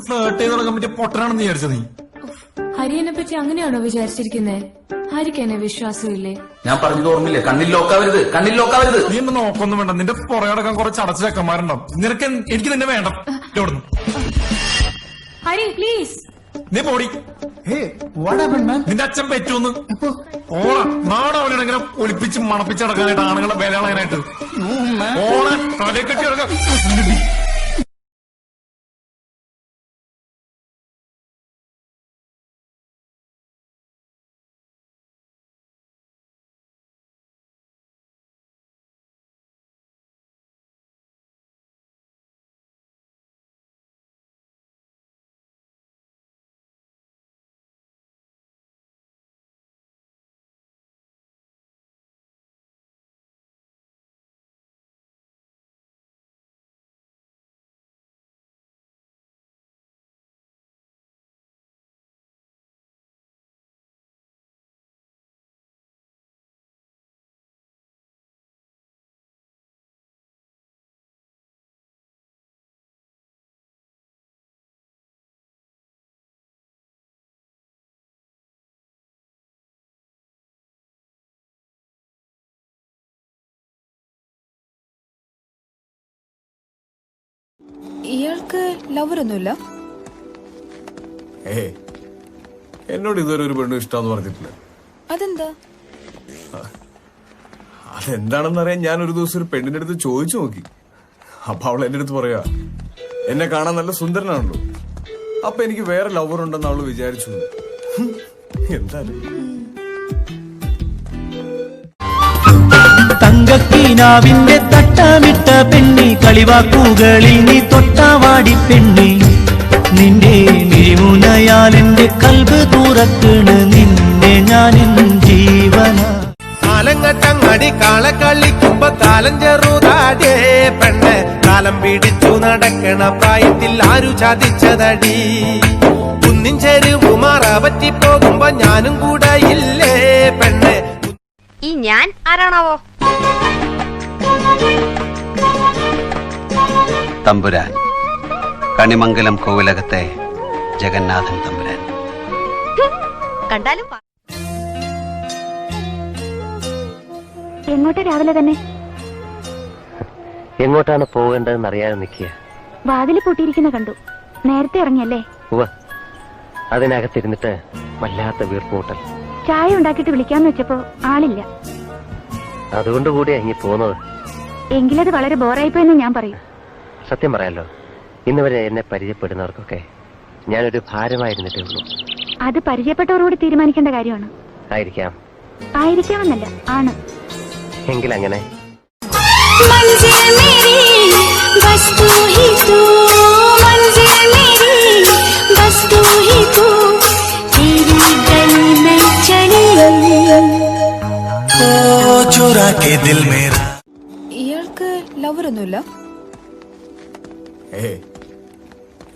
ഫ്ലേർട്ട് ചെയ്ത് തുടങ്ങാൻ പറ്റിയ പൊട്ടനാണെന്ന് വിചാരിച്ചത് നീ? ഹരിയനെ പറ്റി അങ്ങനെയാണോ വിചാരിച്ചിരിക്കുന്നത്? ഹരിക്ക് എന്നെ വിശ്വാസമില്ലേ? ഞാൻ പറഞ്ഞത് ഓർമ്മയില്ലേ, കണ്ണിൽ ലോക്കാവരുത്. നീ എന്നെ നോക്കൊന്നും വേണ്ട, നിന്റെ പുറകെ നടക്കാൻ കുറച്ച് അടച്ച ചക്കന്മാരുണ്ടാവും. നിനക്ക് എനിക്ക് നിന്നെ വേണ്ട. ഇവിടുന്ന് ഹരി പ്ലീസ്. നീ പോടി. നിന്റെ അച്ഛൻ പറ്റൂന്ന് ഓണ നാടവനാണ് ഇങ്ങനെ ഒളിപ്പിച്ച് മണപ്പിച്ച് നടക്കാനായിട്ട്, ആണുങ്ങളെ ബലകളാനായിട്ട് ഓണ തലക്കെട്ടി നടക്കാം. ഇയാൾക്ക് ലവറൊന്നുമില്ല? എന്നോട് ഇതുവരെ ഒരു പെണ്ണു ഇഷ്ടമെന്ന് പറഞ്ഞിട്ടില്ല. അതെന്താ? അതെന്താണെന്ന് അറിയാൻ ഞാൻ ഒരു ദിവസം ഒരു പെണ്ണിന്റെ അടുത്ത് ചോദിച്ചു നോക്കി. അപ്പൊ അവൾ എന്റെ അടുത്ത് പറയാ, എന്നെ കാണാൻ നല്ല സുന്ദരനാണല്ലോ, അപ്പൊ എനിക്ക് വേറെ ലവർ ഉണ്ടെന്ന് അവള് വിചാരിച്ചു. എന്തായാലും തങ്കക്കീനാവിന്റെ തട്ടമിട്ട പെണ്ണി, കളിവാക്കുകളിൽ നീ തൊട്ടാവാടി പെണ്ണി, നിന്റെ മിഴിമുനയാൽ എന്റെ കൽബ് തുറക്കണ്, നിന്നെ ഞാൻ ജീവന. കാലങ്ങട്ടങ്ങടി കാളെ കളിക്കുമ്പോ കാലം ചെറുതാടേ പെണ്ണ്, കാലം പിടിച്ചു നടക്കണ പ്രായത്തിൽ ആരു ചതിച്ചതടി, കുന്നിൻ ചെരുവുമാറ പറ്റി പോകുമ്പോ ഞാനും കൂടെ ഇല്ലേ പെണ്ണ്. ഈ ഞാൻ ആരാണാവോ? തമ്പുരാൻ, കണിമംഗലം കോവിലകത്തെ ജഗന്നാഥൻ തമ്പുരാൻ. കണ്ടാലും എങ്ങോട്ടാ രാവിലെ തന്നെ? എങ്ങോട്ടാണ് പോകേണ്ടതെന്ന് അറിയാതെ നിൽക്കുക. വാതിൽ പൂട്ടിയിരിക്കുന്ന കണ്ടു. നേരത്തെ ഇറങ്ങിയല്ലേ? അതിനകത്തിരുന്നിട്ട് വല്ലാത്ത വീർപ്പൂട്ടൽ. ചായ ഉണ്ടാക്കിയിട്ട് വിളിക്കാന്ന് വെച്ചപ്പോ ആളില്ല. അതുകൊണ്ട് കൂടിയാ ഇങ്ങി പോകുന്നത്. എങ്കിലത് വളരെ ബോറായിപ്പോയെന്ന് ഞാൻ പറയും. സത്യം പറയാലോ, ഇന്ന് വരെ എന്നെ പരിചയപ്പെടുന്നവർക്കൊക്കെ ഞാനൊരു ഭാരമായിരുന്നിട്ടേ ഉള്ളൂ. അത് പരിചയപ്പെട്ടവരോട് തീരുമാനിക്കേണ്ട കാര്യമാണ്. ആയിരിക്കാം. ആയിരിക്കാമെന്നല്ല, ആണ്. എങ്കിലങ്ങനെ. ഇയാൾക്ക് ലവറൊന്നുമില്ല?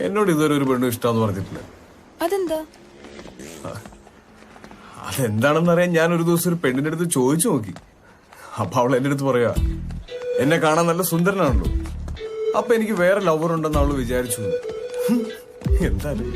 എന്നോട് ഇതുവരെ ഒരു പെണ്ണു ഇഷ്ടമെന്ന് പറഞ്ഞിട്ടില്ല. അതെന്താ? അതെന്താണെന്ന് അറിയാൻ ഞാൻ ഒരു ദിവസം ഒരു പെണ്ണിന്റെ അടുത്ത് ചോദിച്ചു നോക്കി. അപ്പൊ അവൾ എന്റെ അടുത്ത് പറയാ, എന്നെ കാണാൻ നല്ല സുന്ദരനാണല്ലോ, അപ്പൊ എനിക്ക് വേറെ ലവർ ഉണ്ടെന്ന് അവള് വിചാരിച്ചു. എന്തായാലും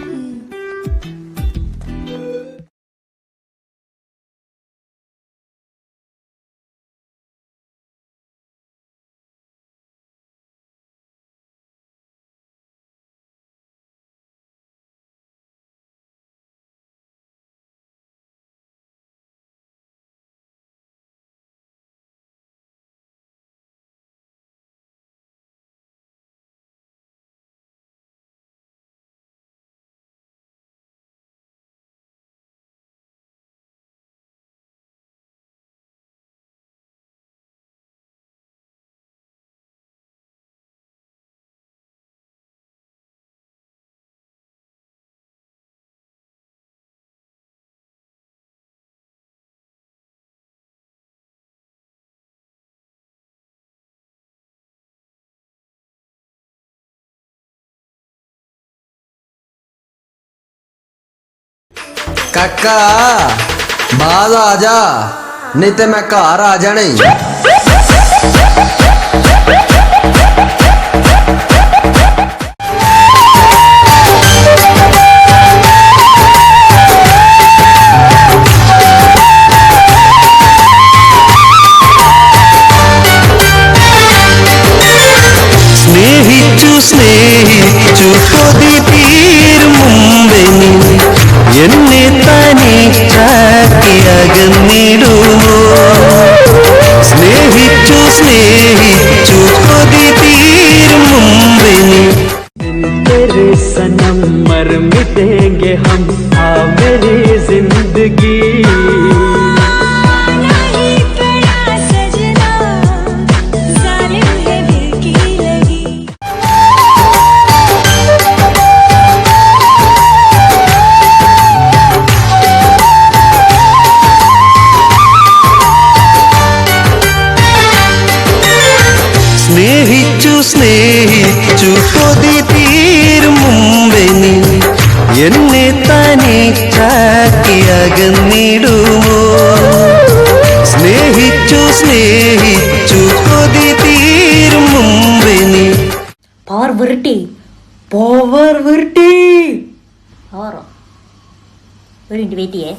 काका बाज आजा, नहीं तो मैं घर आ जाने। സ്നേഹിച്ചു കൊതിതീർ മുമ്പെനി എന്നെ തനിച്ചാക്കി അകന്നിടുമോ. സ്നേഹിച്ചു കൊതിതീർ മുമ്പെനി तेरे सनम मर मिटेंगे हम, आ मेरी जिंदगी സ്നേഹിച്ചു കൊതിതീർ മുമ്പെനി എന്നെ തനിച്ചാക്കി അകന്നിടുമോ. സ്നേഹിച്ചു കൊതിതീർ മുമ്പെനി. പവർ വിരട്ടി ഓറോ ഒരു മിനിറ്റ് വെയിറ്റ് ചെയ്യേ.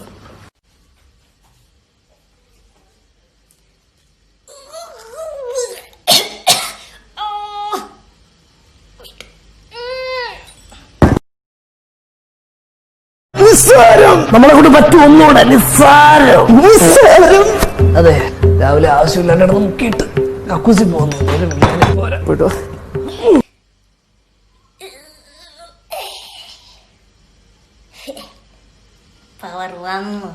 നിസ്സാരം. നമ്മളെ കൊണ്ട് പറ്റുമൊന്നുകൂടെ നിസ്സാരം. അതെ, രാവിലെ ആവശ്യമില്ലാണ്ട് മുക്കിയിട്ട് കക്കൂസി പോകുന്നു. പോരാ പവർ വന്നു.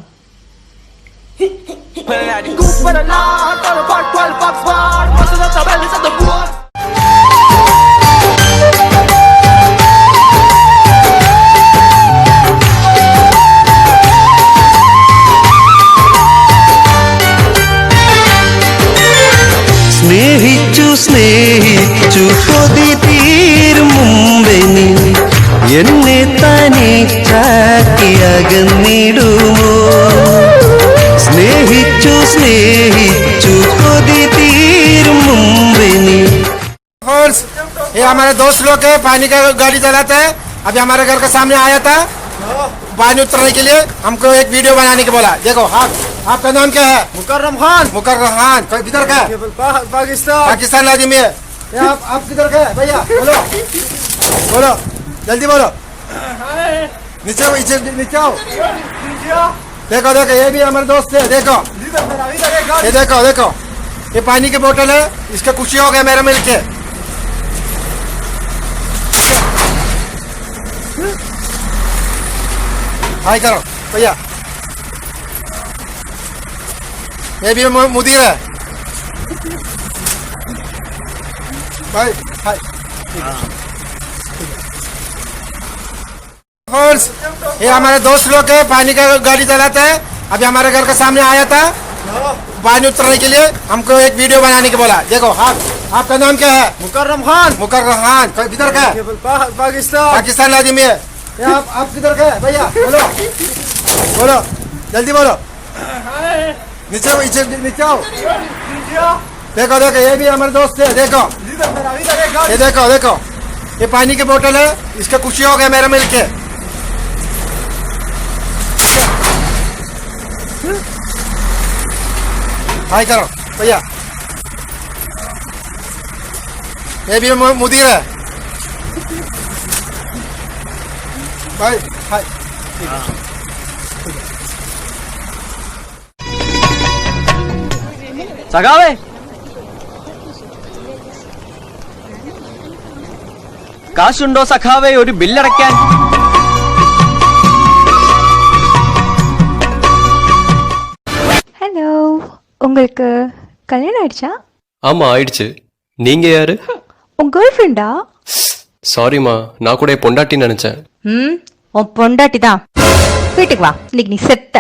സ്നേഹിച്ചു സ്നേഹിച്ചു കൊതി തീരും മുമ്പേ നീ എന്നെ തനിച്ചാക്കി അകന്നിടുമോ? സ്നേഹിച്ചു സ്നേഹിച്ചു കൊതി തീരും മുമ്പേ നീ. ये हमारे दोस्त लोग है, पानी का गाड़ी चलाता है. अभी हमारे घर के सामने आया था पानी उतरने के लिए. हमको एक वीडियो बनाने के बोला. देखो आपका नाम क्या है? मुकर्रम खान. मुकर्रम खान किधर का है? पाकिस्तान आदमी है. आप किधर का है भैया? बोलो बोलो जल्दी बोलो. नीचे नीचे आओ. देखो देखो ये भी हमारे दोस्त है. देखो ये देखो देखो ये पानी की बोतल है. इसका खुशी हो गया मेरा मिलके. हाय करो भैया. ये भी मुदीर है भाई. हाय ये हमारे दोस्त लोग है, पानी का गाड़ी चलाता है. अभी हमारे घर के सामने आया था पानी उतरने के लिए. हमको एक वीडियो बनाने के बोला. देखो आपका नाम क्या है? मुकर्रम खान. मुकर्रम खान किधर का है? पाकिस्तान आदमी है. आप किधर का है भैया? बोलो बोलो जल्दी बोलो. नीचे नीचे आओ. देखो देखो ये भी हमारे दोस्त है. देखो ये देखो देखो ये पानी की बोतल है. इसका खुशी हो गया मेरा मिलके. हाय करो भैया. ये भी मुदीर है भाई. हाय സഖാവേ, കാശുണ്ടോ സഖാവേ ഒരു ബില്ലടയ്ക്കാൻ? ஹலோ, உங்களுக்கு கல்யாணம் ஆயிடுச்சா? ஆமா ஆயிடுச்சு. நீங்க யாரு? உன் கேர்ள் ஃப்ரெண்டா? சாரிமா, நான் கூட பொண்டாட்டி நினைச்சேன். உன் பொண்டாட்டி தான். வீட்டுக்கு வா, இன்னைக்கு நீ செத்த.